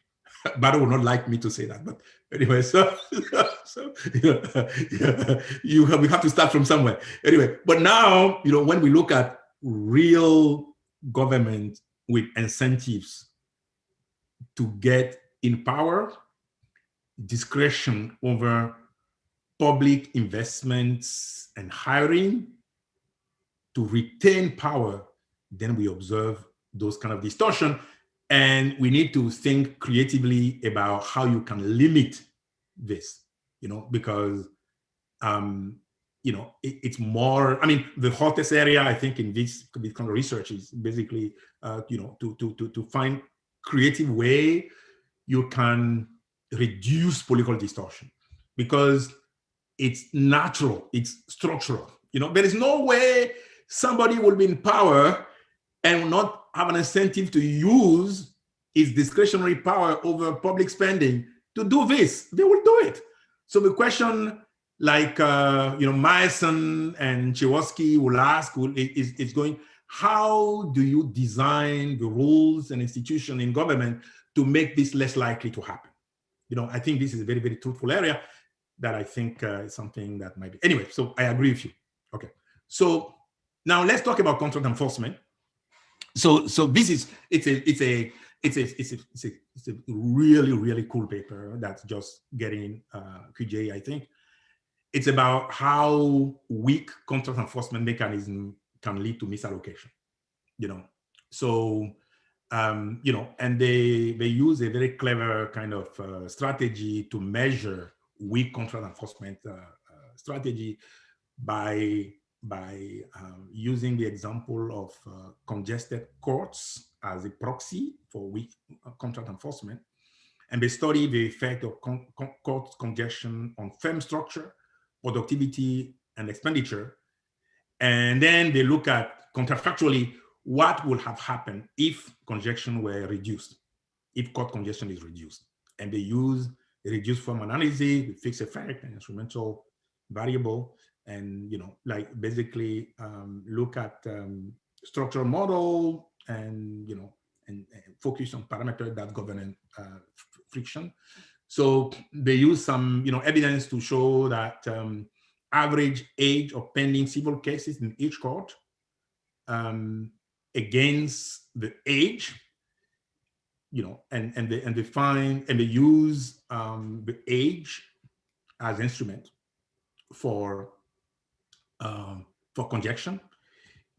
Barrow would not like me to say that, but anyway, we have to start from somewhere. Anyway, but now, when we look at real government with incentives to get in power, discretion over public investments and hiring to retain power, then we observe those kind of distortion. And we need to think creatively about how you can limit this, because, it's more, the hottest area, I think, in this kind of research is basically, to find creative way you can reduce political distortion, because it's natural, it's structural. There is no way somebody will be in power and will not have an incentive to use its discretionary power over public spending to do this. They will do it. So the question like, Meissen and Chewarsky will ask, is going, how do you design the rules and institution in government to make this less likely to happen? I think this is a very, very truthful area that I think is something that might be. Anyway, so I agree with you. Okay. So now let's talk about contract enforcement. So this is, it's a really, really cool paper that's just getting QJ, I think. It's about how weak contract enforcement mechanism can lead to misallocation, So, and they use a very clever kind of strategy to measure weak contract enforcement strategy by using the example of congested courts as a proxy for weak contract enforcement. And they study the effect of court congestion on firm structure, productivity, and expenditure. And then they look at counterfactually what would have happened if congestion were reduced, if court congestion is reduced. And they use a reduced form analysis with fixed effect and instrumental variable, and like basically look at structural model and and focus on parameters that govern friction. So they use some evidence to show that average age of pending civil cases in each court against the age, and they find and they use the age as instrument for congestion.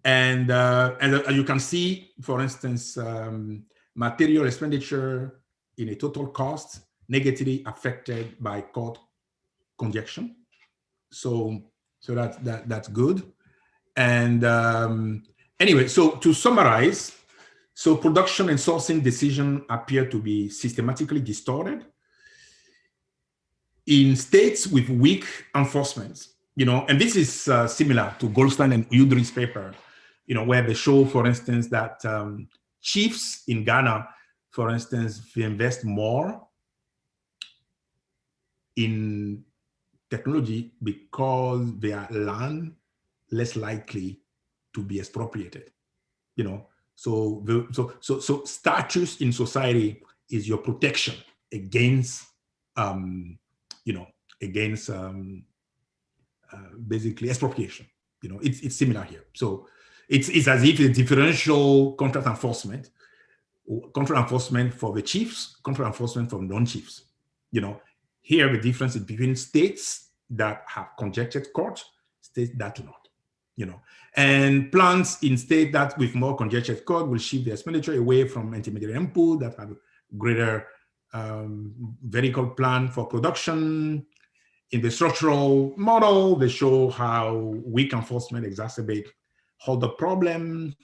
And as you can see, for instance, material expenditure in a total cost negatively affected by court congestion. So that's good. And anyway, so to summarize, so production and sourcing decisions appear to be systematically distorted in states with weak enforcement. And this is similar to Goldstein and Udry's paper, where they show, for instance, that chiefs in Ghana, for instance, they invest more in technology because their land less likely to be expropriated. So status in society is your protection against basically expropriation. It's similar here. So it's as if a differential contract enforcement for the chiefs, contract enforcement for non-chiefs. Here the difference is between states that have congested courts, states that do not. And plans in states that with more congested court will shift the expenditure away from intermediary input that have greater vertical plan for production. In the structural model, they show how weak enforcement exacerbate hold-up problem.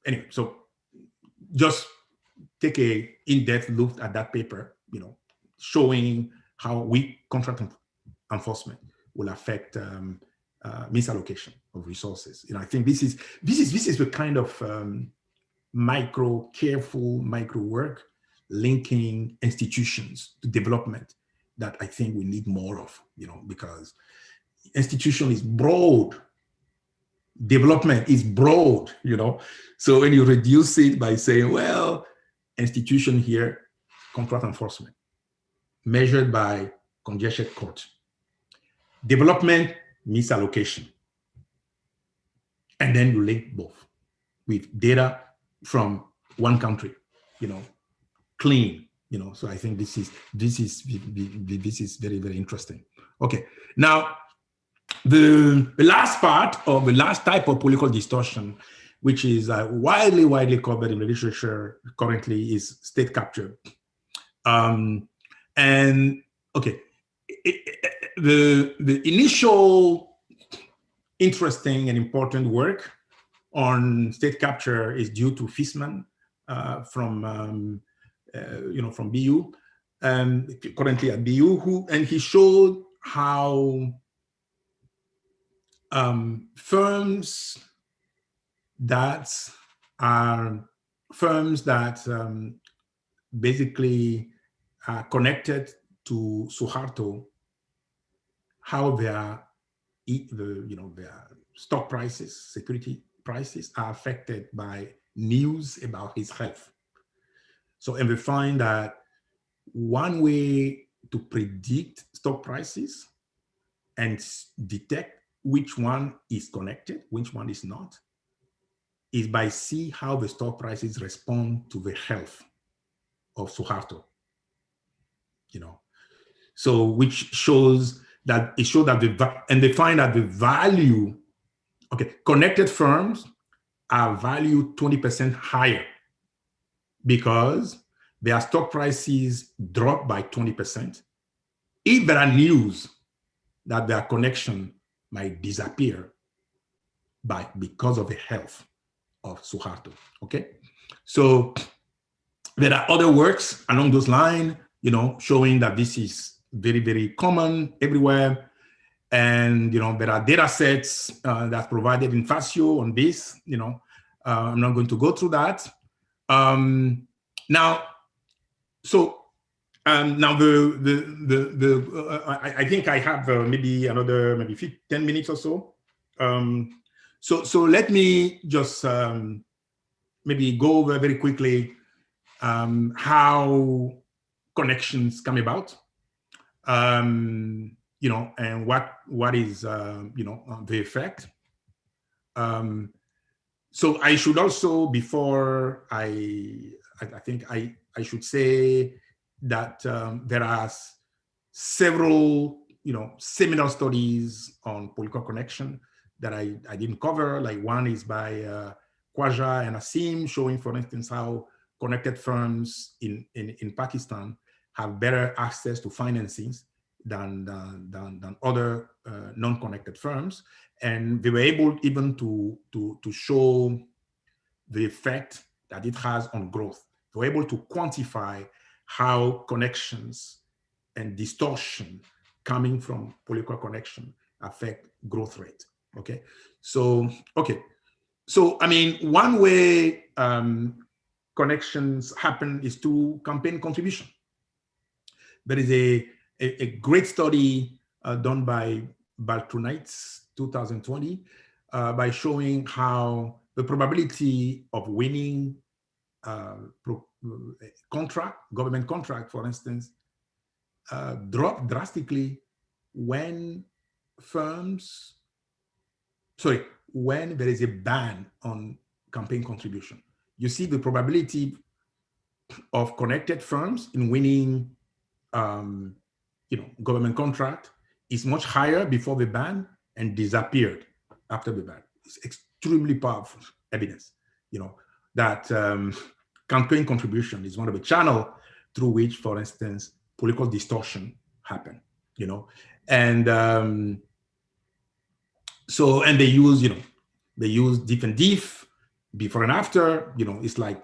Anyway, so just take a in-depth look at that paper, showing how weak contract enforcement will affect misallocation of resources. I think this is the kind of careful micro work linking institutions to development that I think we need more of, because institution is broad, development is broad, So when you reduce it by saying, well, institution here, contract enforcement, measured by congested court, development, misallocation, and then you link both with data from one country, clean, So I think this is very, very interesting. Okay, now the last part, or the last type of political distortion, which is widely covered in the literature currently, is state capture. And okay, the initial interesting and important work on state capture is due to Fissman from BU, currently at BU, and he showed how firms that basically are connected to Suharto, how their stock prices, security prices are affected by news about his health. So, and we find that one way to predict stock prices and detect which one is connected, which one is not, is by see how the stock prices respond to the health of Suharto. So which shows that they find that the value, connected firms are valued 20% higher because their stock prices drop by 20%. If there are news that their connection might disappear because of the health of Suharto. Okay, so there are other works along those lines, showing that this is very, very common everywhere. And there are data sets that's provided in FASIO on this. I'm not going to go through that. Now, I think I have maybe another 10 minutes or so. So let me just maybe go over very quickly how connections come about, and what is the effect. So I should also, before I think I should say that there are several seminal studies on political connection that I didn't cover. Like one is by Khwaja and Asim, showing, for instance, how connected firms in Pakistan have better access to financings than other non-connected firms. And they were able even to show the effect that it has on growth. They were able to quantify how connections and distortion coming from political connection affect growth rate. Okay, so I mean, one way connections happen is through campaign contribution. There is a great study done by Patronage 2020 by showing how the probability of winning government contract, for instance, dropped drastically when there is a ban on campaign contribution. You see the probability of connected firms in winning government contract is much higher before the ban and disappeared after the ban. It's extremely powerful evidence, that campaign contribution is one of the channels through which, for instance, political distortion happen, and so, and they use different diff before and after, it's like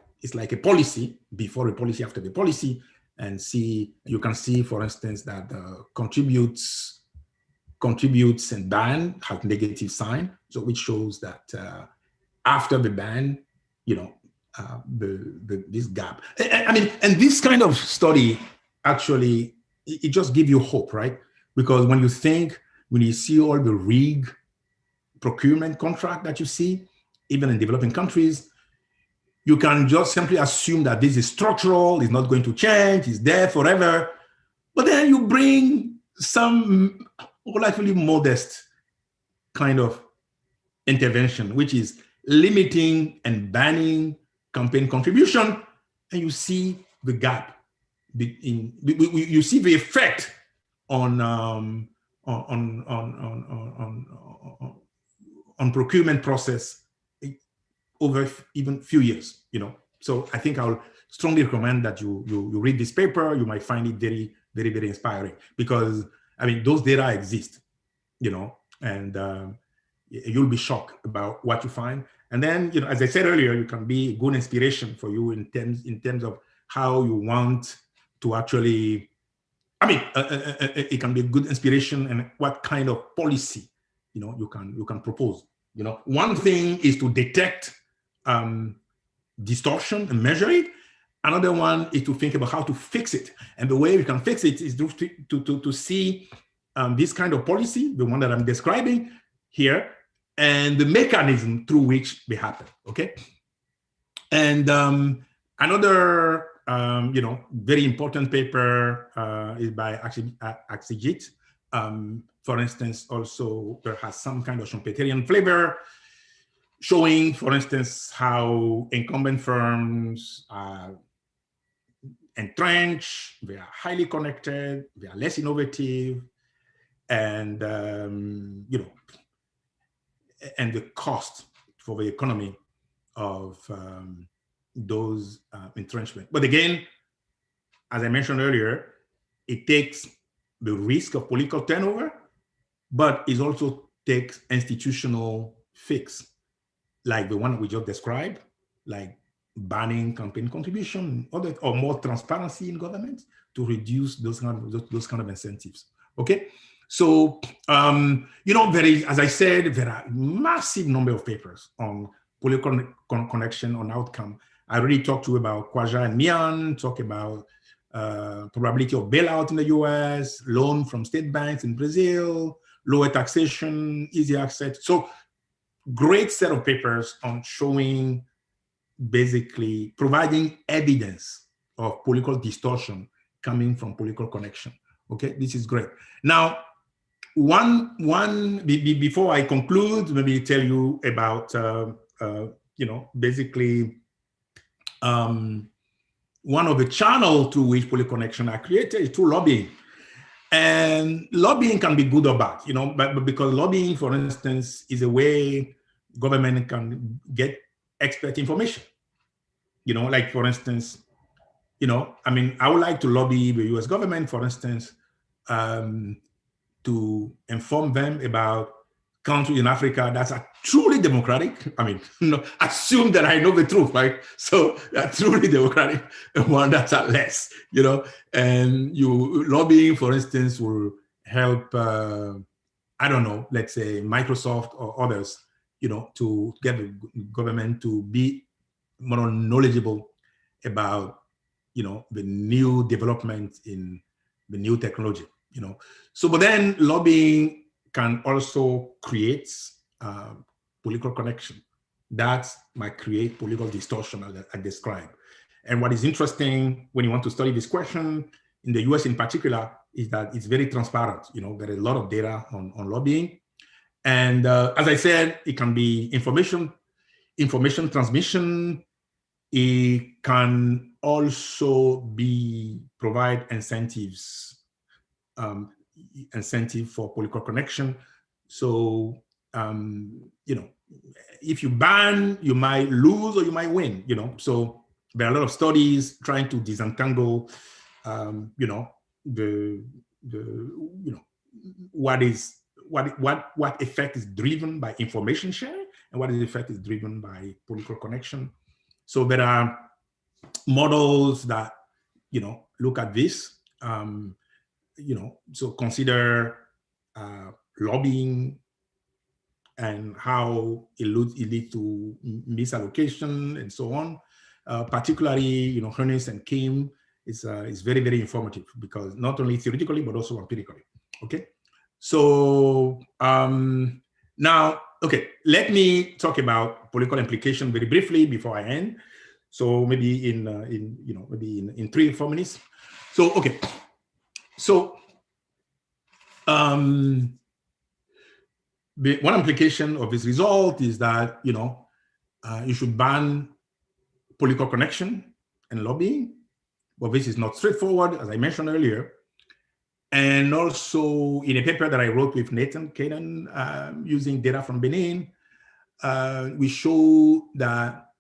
a policy before a policy, after the policy, and you can see, for instance, that contributes and ban have negative sign, so which shows that after the ban, this gap. I mean, and this kind of study actually, it just gives you hope, right? Because when you see all the rigged procurement contract that you see, even in developing countries, you can just simply assume that this is structural, it's not going to change, it's there forever. But then you bring some relatively modest kind of intervention, which is limiting and banning campaign contribution, and you see the gap. You see the effect on procurement process over even few years, So I think I'll strongly recommend that you read this paper. You might find it very, very, very inspiring, because I mean, those data exist, and you'll be shocked about what you find. And then, as I said earlier, you can be good inspiration for you in terms of how you want to actually, I mean, it can be a good inspiration and what kind of policy, you can propose. One thing is to detect distortion and measure it. Another one is to think about how to fix it. And the way we can fix it is to see this kind of policy, the one that I'm describing here, and the mechanism through which they happen, okay? And another, very important paper is by Axijit. For instance, also there has some kind of Schumpeterian flavor, showing, for instance, how incumbent firms are entrenched, they are highly connected, they are less innovative, and and the cost for the economy of those entrenchment. But again, as I mentioned earlier, it takes the risk of political turnover, but it also takes institutional fix, like the one we just described, like banning campaign contribution, or more transparency in government to reduce those kind of incentives. Okay, so as I said, there are massive number of papers on political connection on outcome. I already talked to you about Kwaja and Mian, talk about probability of bailout in the US, loan from state banks in Brazil, lower taxation, easy access. So great set of papers on showing, basically providing evidence of political distortion coming from political connection. Okay, this is great. Now, before I conclude, maybe tell you about, basically one of the channels through which political connection are created is through lobbying. And lobbying can be good or bad, but because lobbying, for instance, is a way government can get expert information. Like, for instance, I would like to lobby the US government, for instance, to inform them about countries in Africa that are truly democratic. Assume that I know the truth, right? So that truly democratic, and one that are less, and lobbying, for instance, will help, I don't know, let's say Microsoft or others, to get the government to be more knowledgeable about, the new development in the new technology, So, but then lobbying can also create political connection. That might create political distortion, as I described. And what is interesting when you want to study this question, in the US in particular, is that it's very transparent. There is a lot of data on lobbying. And as I said, it can be information transmission. It can also provide incentives, incentive for political connection. So, if you ban, you might lose or you might win, So there are a lot of studies trying to disentangle, what effect is driven by information sharing and what effect is driven by political connection. So there are models that, look at this, so consider lobbying and how it leads to misallocation and so on. Particularly, Ernest and Kim is very, very informative, because not only theoretically, but also empirically. Okay. So now, okay, let me talk about political implication very briefly before I end. So maybe in 3 or 4 minutes. So, okay. So one implication of this result is that, you should ban political connection and lobbying, but this is not straightforward, as I mentioned earlier. And also in a paper that I wrote with Nathan Kaden, using data from Benin, we show that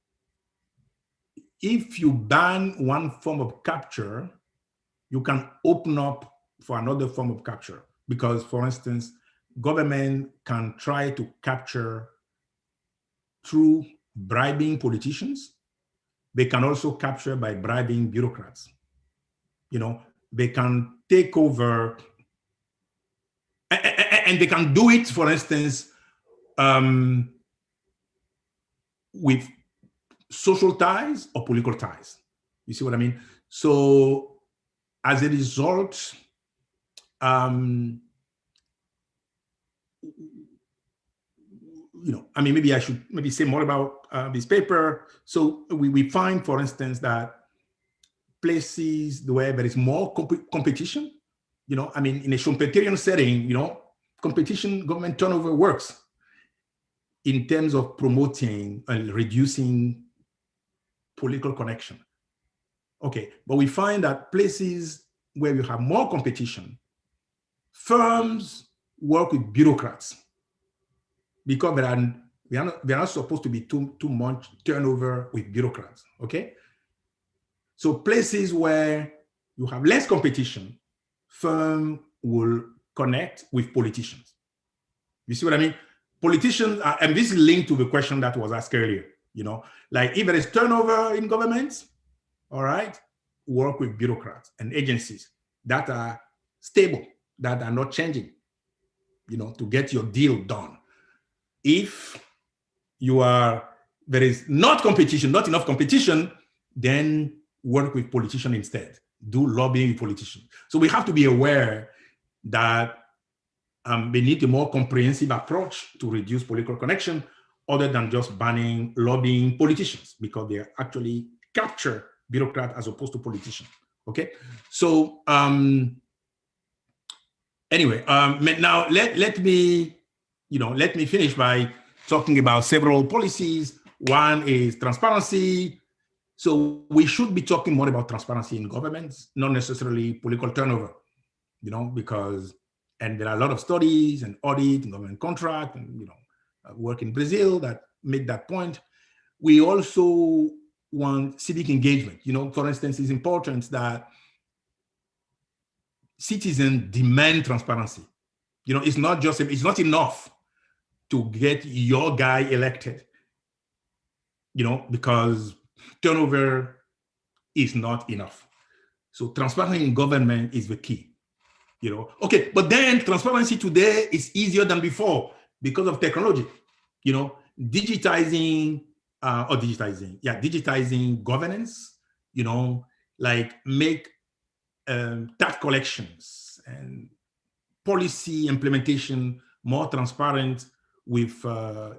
if you ban one form of capture, you can open up for another form of capture. Because, for instance, government can try to capture through bribing politicians. They can also capture by bribing bureaucrats. They can take over, and they can do it, for instance, with social ties or political ties. You see what I mean? So as a result, I mean, maybe I should say more about this paper. So we find, for instance, that places where there is more competition, I mean, in a Schumpeterian setting, competition, government turnover works in terms of promoting and reducing political connection. Okay, but we find that places where you have more competition, firms work with bureaucrats because they're not supposed to be too much turnover with bureaucrats, okay? So places where you have less competition, firm will connect with politicians. You see what I mean? Politicians, and this is linked to the question that was asked earlier, like if there is turnover in governments, all right, work with bureaucrats and agencies that are stable, that are not changing, to get your deal done. If there is not enough competition, then work with politicians instead. Do lobbying with politicians. So we have to be aware that we need a more comprehensive approach to reduce political connection other than just banning lobbying politicians, because they actually capture bureaucrats as opposed to politicians. Okay, so anyway, now let me finish by talking about several policies. One is transparency. So we should be talking more about transparency in governments, not necessarily political turnover, because, and there are a lot of studies and audit and government contract and, work in Brazil that make that point. We also want civic engagement. For instance, it's important that citizens demand transparency. It's not enough to get your guy elected, because turnover is not enough. So transparency in government is the key, Okay, but then transparency today is easier than before because of technology, digitizing governance, like make tax collections and policy implementation more transparent with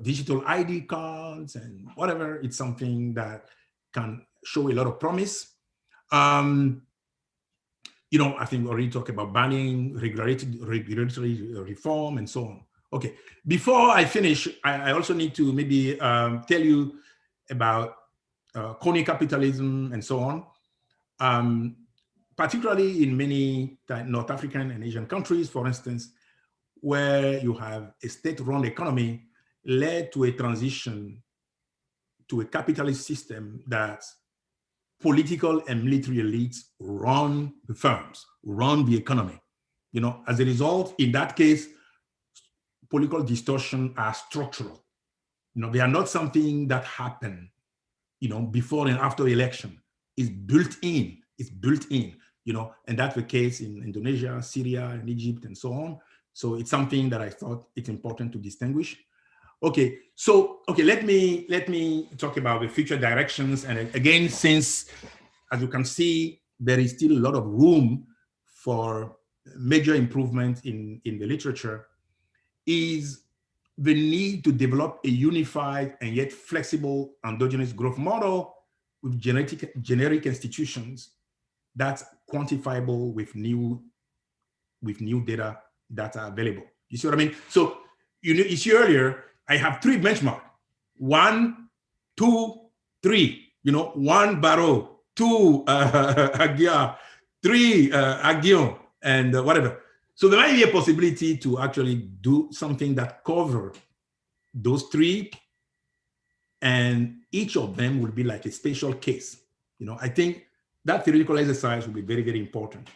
digital ID cards and whatever. It's something that can show a lot of promise. I think we already talked about banning, regulatory reform, and so on. Okay, before I finish, I also need to maybe tell you about crony capitalism and so on. Particularly in many North African and Asian countries, for instance, where you have a state-run economy led to a transition to a capitalist system that political and military elites run the firms, run the economy. As a result, in that case, political distortion are structural. They are not something that happen, before and after election. It's built in. It's built in. And that's the case in Indonesia, Syria, and Egypt, and so on. So it's something that I thought it's important to distinguish. Okay, so let me talk about the future directions. And again, since, as you can see, there is still a lot of room for major improvement in the literature, is the need to develop a unified and yet flexible endogenous growth model with generic institutions that's quantifiable with new data that are available. You see what I mean? So you see earlier, I have 3 benchmarks: 1, 2, 3. 1 Barreau, 2 Aguiar, 3 Aguillon, and whatever. So there might be a possibility to actually do something that cover those 3, and each of them will be like a special case. I think that theoretical exercise will be very, very important.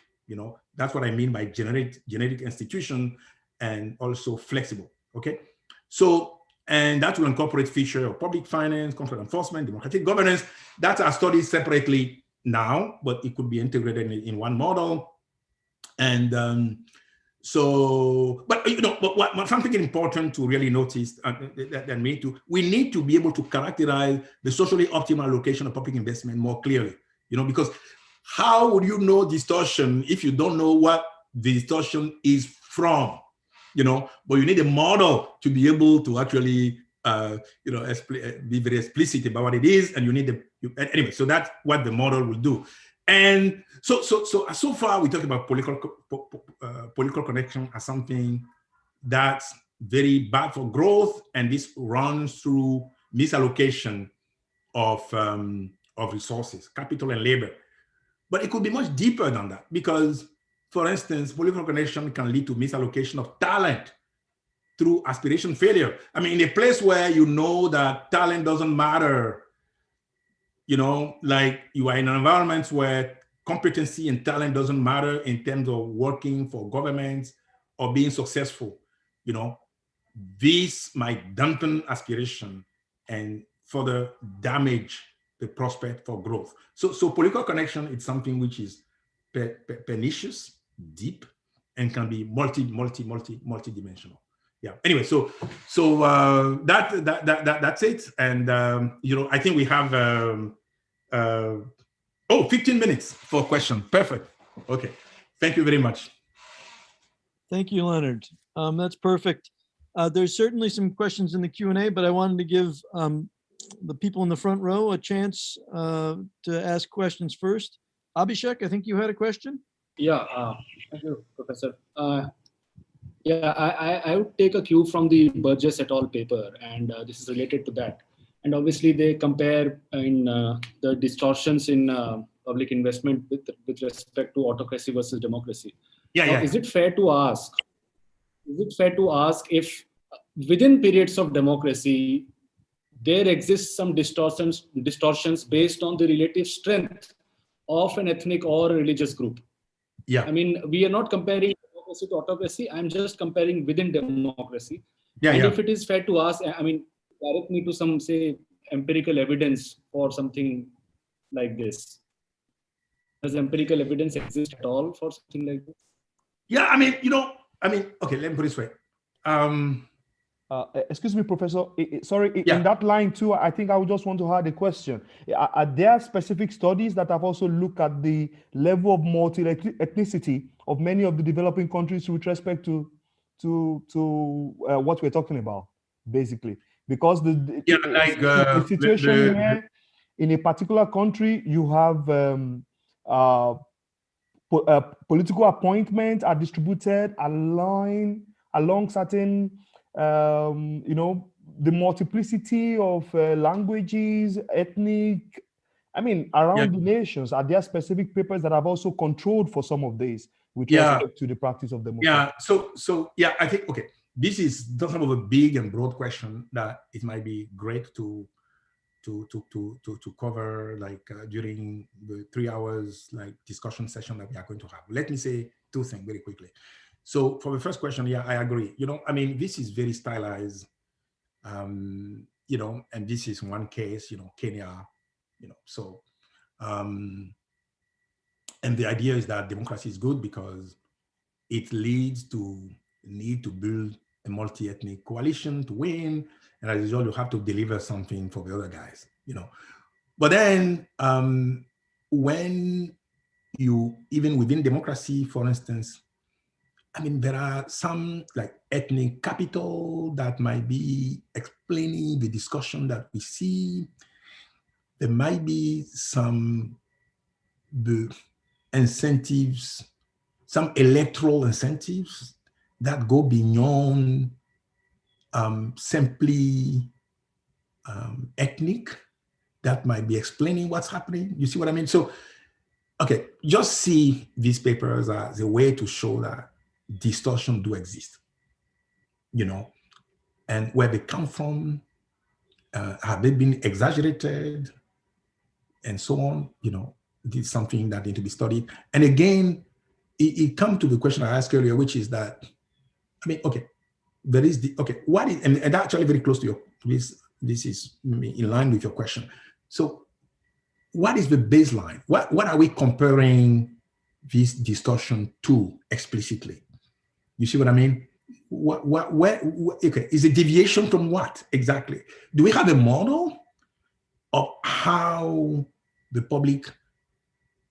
That's what I mean by generic institution and also flexible. Okay, so, and that will incorporate feature of public finance, contract enforcement, democratic governance. That are studied separately now, but it could be integrated in one model. And so, but something important to really notice we need to be able to characterize the socially optimal allocation of public investment more clearly. because how would you know distortion if you don't know what the distortion is from, but you need a model to be able to actually, be very explicit about what it is, and you need anyway, so that's what the model will do. And so far we talked about political connection as something that's very bad for growth, and this runs through misallocation of resources, capital and labor. But it could be much deeper than that, because, for instance, political connection can lead to misallocation of talent through aspiration failure. I mean, in a place where you know that talent doesn't matter, like you are in an environment where competency and talent doesn't matter in terms of working for governments or being successful, this might dampen aspiration and further damage the prospect for growth. So political connection is something which is pernicious, deep, and can be multi-dimensional. Yeah. Anyway, so that's it. And I think we have 15 minutes for a question. Perfect. Okay. Thank you very much. Thank you, Leonard. That's perfect. There's certainly some questions in the Q&A, but I wanted to give the people in the front row a chance to ask questions first. Abhishek, I think you had a question. Yeah, thank you, Professor. I would take a cue from the Burgess et al. Paper, and this is related to that. And obviously, they compare in the distortions in public investment with respect to autocracy versus democracy. Now, is it fair to ask if within periods of democracy, there exists some distortions based on the relative strength of an ethnic or religious group? Yeah. I mean, we are not comparing democracy to autocracy. I'm just comparing within democracy. Yeah. And if it is fair to ask, I mean, direct me to some, say, empirical evidence for something like this. Does empirical evidence exist at all for something like this? Yeah, okay, let me put it this way. Excuse me, Professor. In that line too, I think I would just want to add a question. Are there specific studies that have also looked at the level of multi-ethnicity of many of the developing countries with respect to what we're talking about, basically? Because the situation where in a particular country you have political appointments are distributed along certain the multiplicity of languages, ethnic, around the nations. Are there specific papers that have also controlled for some of these with respect to the practice of democracy? Yeah, so I think, okay, this is kind of a big and broad question that it might be great to cover, like during the 3 hours discussion session that we are going to have. Let me say two things very quickly. So for the first question, I agree. This is very stylized, and this is one case, Kenya, and the idea is that democracy is good because it leads to need to build a multi-ethnic coalition to win. And as a result, you have to deliver something for the other guys, But then when you, even within democracy, for instance, there are some ethnic capital that might be explaining the discussion that we see. There might be the incentives, some electoral incentives that go beyond simply ethnic, that might be explaining what's happening. You see what I mean? So, okay, just see these papers as a way to show that distortion do exist, and where they come from, have they been exaggerated, and so on, this is something that need to be studied. And again, it comes to the question I asked earlier, which is that, there is what is, and actually very close to your, this is in line with your question. So what is the baseline? What are we comparing this distortion to explicitly? You see what I mean? Is a deviation from what exactly? Do we have a model of how the public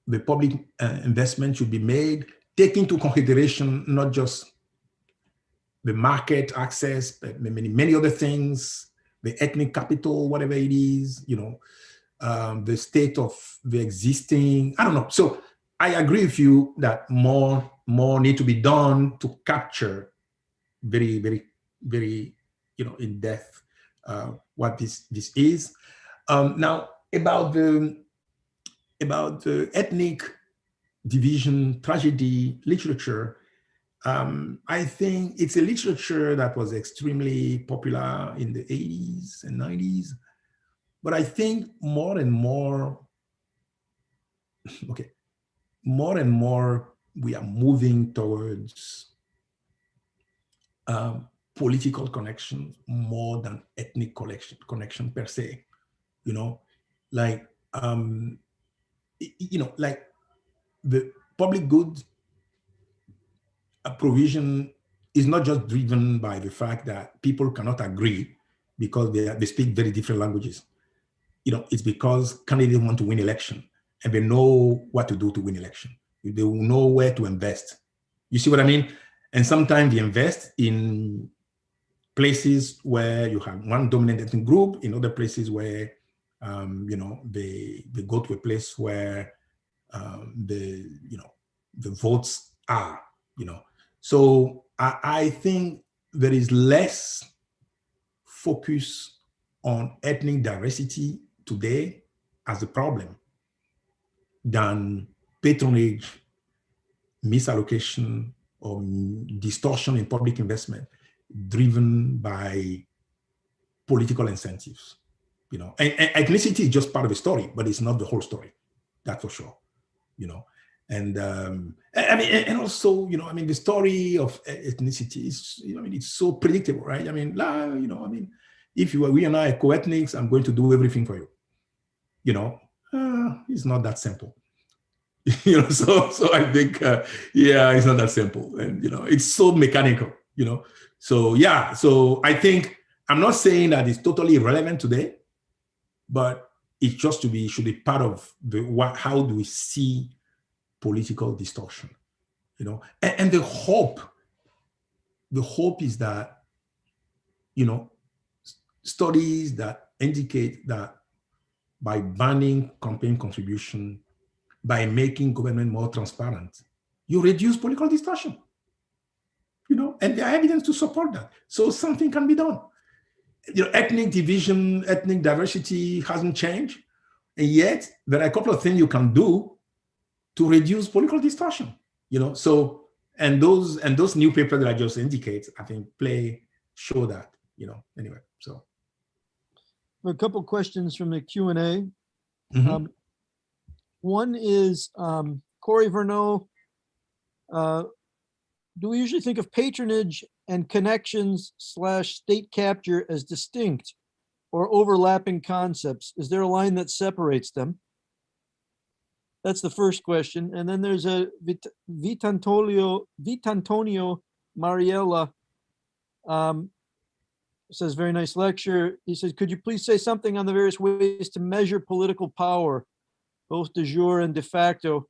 the public investment should be made, taking into consideration not just the market access, but many other things, the ethnic capital, whatever it is, the state of the existing, I don't know. So I agree with you that more need to be done to capture very, very, very, in depth what this is. Now about the ethnic division tragedy literature, I think it's a literature that was extremely popular in the 80s and 90s, but I think more and more we are moving towards political connection more than ethnic connection per se. Like like the public good provision is not just driven by the fact that people cannot agree because they speak very different languages. It's because candidates want to win election and they know what to do to win election. They will know where to invest. You see what I mean? And sometimes they invest in places where you have one dominant ethnic group, in other places where, they go to a place where the votes are, So I think there is less focus on ethnic diversity today as a problem than patronage, misallocation, or distortion in public investment driven by political incentives. And ethnicity is just part of the story, but it's not the whole story. That's for sure. And and also, the story of ethnicity is, it's so predictable, right? If we and I are co-ethnics, I'm going to do everything for you. It's not that simple. So I think, it's not that simple, and it's so mechanical. So yeah, so I think I'm not saying that it's totally irrelevant today, but it just should be part of how do we see political distortion, and the hope is that, studies that indicate that by banning campaign contribution, by making government more transparent, you reduce political distortion, and there are evidence to support that. So something can be done. Ethnic division, ethnic diversity hasn't changed, and yet there are a couple of things you can do to reduce political distortion, So, and those new papers that I just indicate, I think show that, anyway. So, A couple questions from the Q&A. mm-hmm. One is Corey Verneau. Do we usually think of patronage and connections / state capture as distinct or overlapping concepts? Is there a line that separates them? That's the first question. And then there's a Vitantonio Mariella says, very nice lecture. He says, could you please say something on the various ways to measure political power, both de jure and de facto,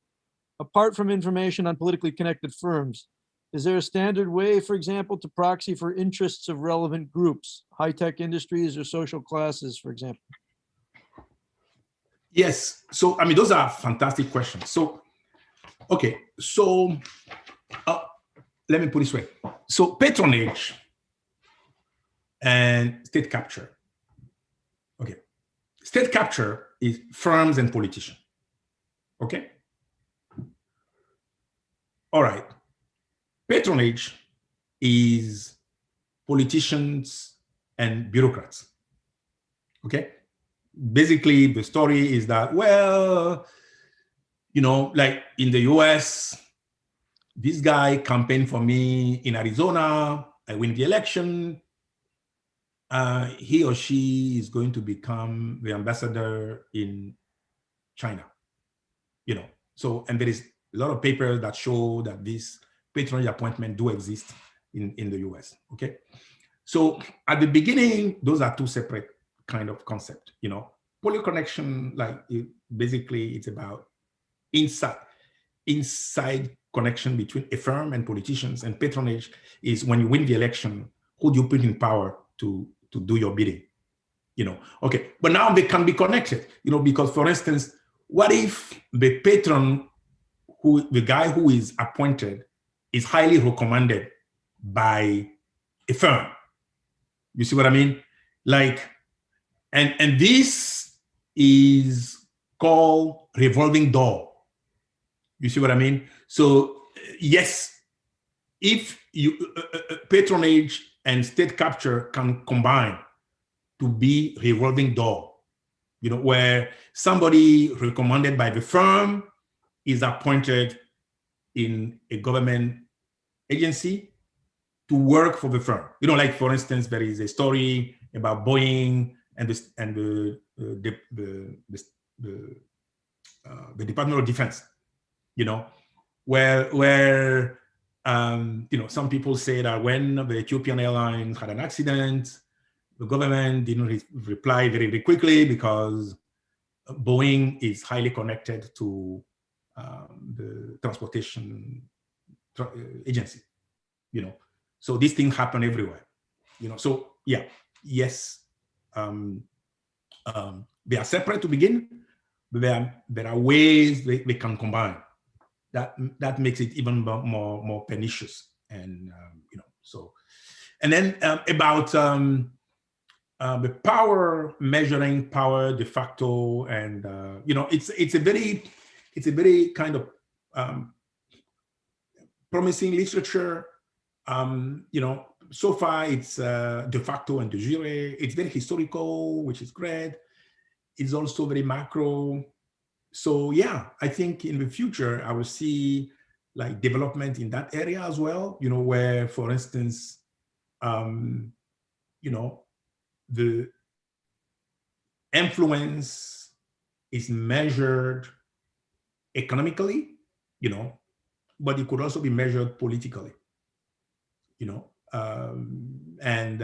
apart from information on politically connected firms? Is there a standard way, for example, to proxy for interests of relevant groups, high-tech industries or social classes, for example? Yes. So, those are fantastic questions. So, okay. So, let me put it this way. So, patronage and state capture. Okay. State capture is firms and politicians. Okay. All right. Patronage is politicians and bureaucrats. Okay. Basically, the story is that, well, like in the US, this guy campaigned for me in Arizona, I win the election. He or she is going to become the ambassador in China. So, and there is a lot of papers that show that this patronage appointment do exist in the US. Okay. So at the beginning, those are two separate kind of concept, political connection, basically it's about inside connection between a firm and politicians, and patronage is when you win the election, who do you put in power to do your bidding? Okay, but now they can be connected, because for instance, what if the patron, the guy who is appointed, is highly recommended by a firm? You see what I mean? Like, and this is called revolving door. You see what I mean? So yes, if you patronage and state capture can combine to be revolving door, where somebody recommended by the firm is appointed in a government agency to work for the firm. Like for instance, there is a story about Boeing and the Department of Defense, where some people say that when the Ethiopian Airlines had an accident, the government didn't reply very, very quickly because Boeing is highly connected to the transportation agency, So these things happen everywhere, So yeah, yes, they are separate to begin, but there are ways they can combine. That makes it even more pernicious, and so. And then about the power, measuring power de facto, and it's a very kind of promising literature. So far it's de facto and de jure. It's very historical, which is great. It's also very macro. So yeah, I think in the future I will see like development in that area as well. Where, for instance, the influence is measured economically, but it could also be measured politically, and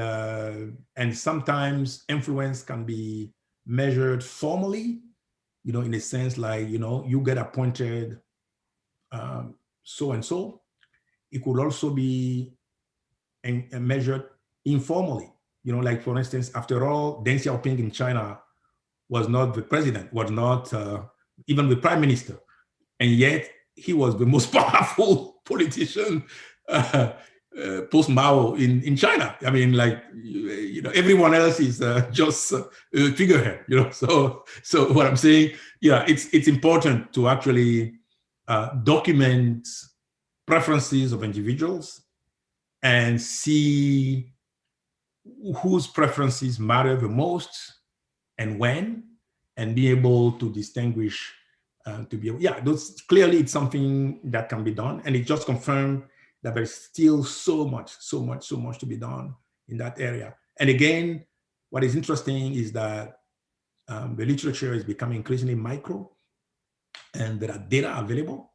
sometimes influence can be measured formally, in a sense like, you get appointed so-and-so. It could also be measured informally, like for instance, after all, Deng Xiaoping in China was not the president, was not even the prime minister, and yet he was the most powerful politician post Mao in China. I mean, like, everyone else is just a figurehead, So what I'm saying, yeah, it's important to actually document preferences of individuals and see whose preferences matter the most and when, and be able to distinguish, those clearly it's something that can be done, and it just confirmed that there's still so much to be done in that area. And again, what is interesting is that the literature is becoming increasingly micro, and there are data available,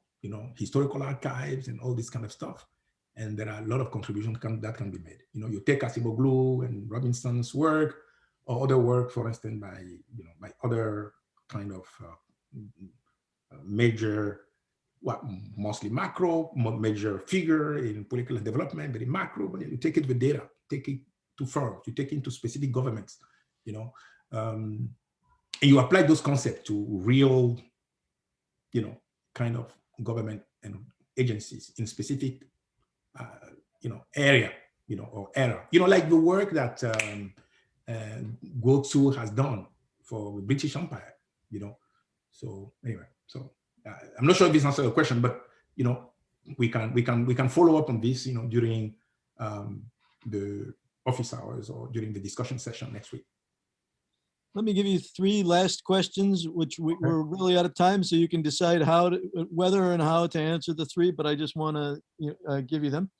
historical archives and all this kind of stuff. And there are a lot of contributions that can be made. You take Acemoglu and Robinson's work, or other work, for instance, by other kind of major, mostly macro, major figure in political development, very macro, but you take it with data, take it to firms, you take it to specific governments, and you apply those concepts to real, kind of government and agencies in specific, area, or era, like the work that Guo has done for the British Empire, So anyway, so I'm not sure if this answers your question, but we can follow up on this, during the office hours or during the discussion session next week. Let me give you 3 last questions, which we're really out of time, so you can decide whether and how to answer the 3, but I just want to give you them.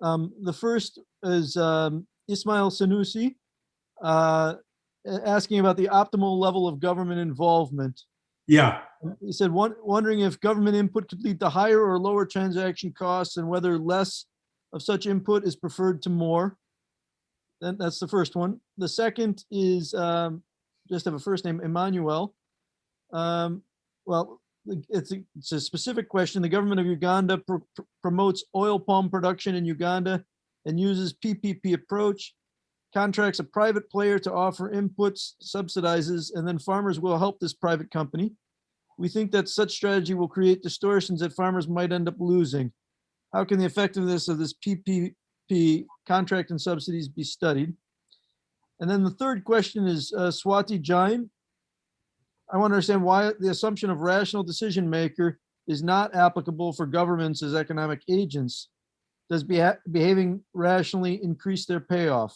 The first is Ismail Sanusi asking about the optimal level of government involvement. Yeah. He said, wondering if government input could lead to higher or lower transaction costs, and whether less of such input is preferred to more. That's the first one. The second is just have a first name, Emmanuel. Well, it's a specific question. The government of Uganda promotes oil palm production in Uganda and uses PPP approach, contracts a private player to offer inputs, subsidizes, and then farmers will help this private company. We think that such strategy will create distortions that farmers might end up losing. How can the effectiveness of this PPP contract and subsidies be studied? And then the third question is Swati Jain. I want to understand why the assumption of rational decision maker is not applicable for governments as economic agents. Does behaving rationally increase their payoff?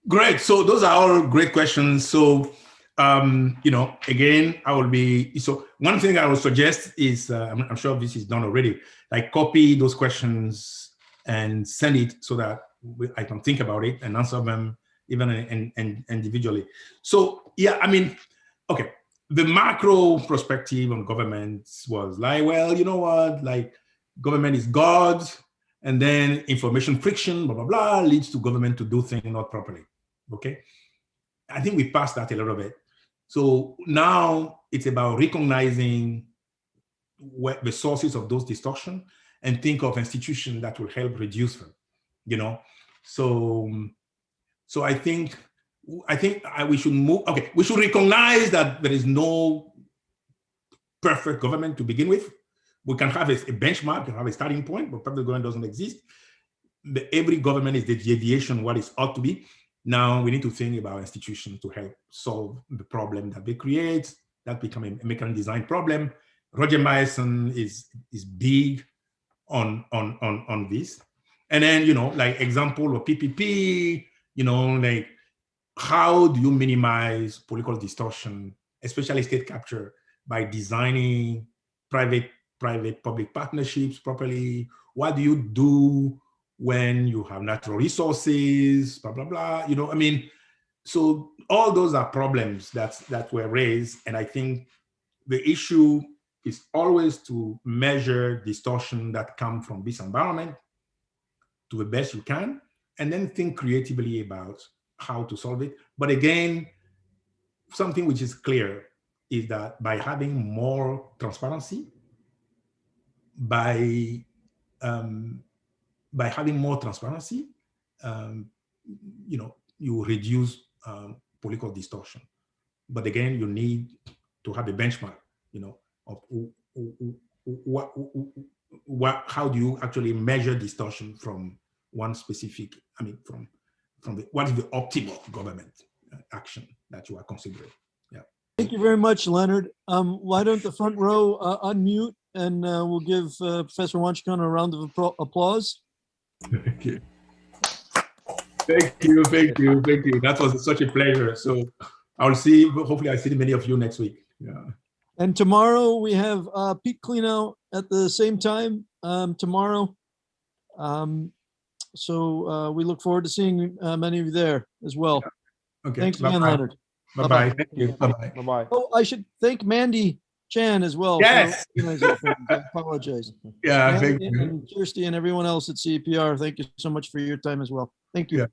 Great. So those are all great questions. So, again, so one thing I would suggest is, I'm sure this is done already, like copy those questions and send it so that I can think about it and answer them even individually. So, yeah, okay. The macro perspective on government was like, well, you know what, like government is God, and then information friction, blah, blah, blah, leads to government to do things not properly, okay? I think we passed that a little bit. So now it's about recognizing the sources of those distortions and think of institutions that will help reduce them, So I think we should move, okay, we should recognize that there is no perfect government to begin with. We can have a benchmark, we can have a starting point, but perfect government doesn't exist. Every government is the deviation what it ought to be. Now we need to think about institutions to help solve the problem that they create, that become a mechanical design problem. Roger Myerson is big on this. And then, like example of PPP, like how do you minimize political distortion, especially state capture, by designing private-public partnerships properly? What do you do when you have natural resources, blah, blah, blah, so all those are problems that were raised. And I think the issue is always to measure distortion that come from this environment to the best you can, and then think creatively about how to solve it. But again, something which is clear is that by having more transparency, by having more transparency, you reduce political distortion. But again, you need to have a benchmark, of how do you actually measure distortion from one specific, what is the optimal government action that you are considering? Yeah. Thank you very much, Leonard. Why don't the front row unmute, and we'll give Professor Wanchikon a round of applause. Thank you. Thank you. That was such a pleasure. So hopefully I see many of you next week. Yeah. And tomorrow we have Pete Cleanow at the same time tomorrow. So we look forward to seeing many of you there as well. Yeah. Okay. Thanks again, Leonard. Bye-bye. Thank you. Bye-bye. Bye-bye. Oh, I should thank Mandy Chan as well. Yes. I apologize. Yeah, Mandy thank you. and Kirsty and everyone else at CEPR, thank you so much for your time as well. Thank you. Yeah.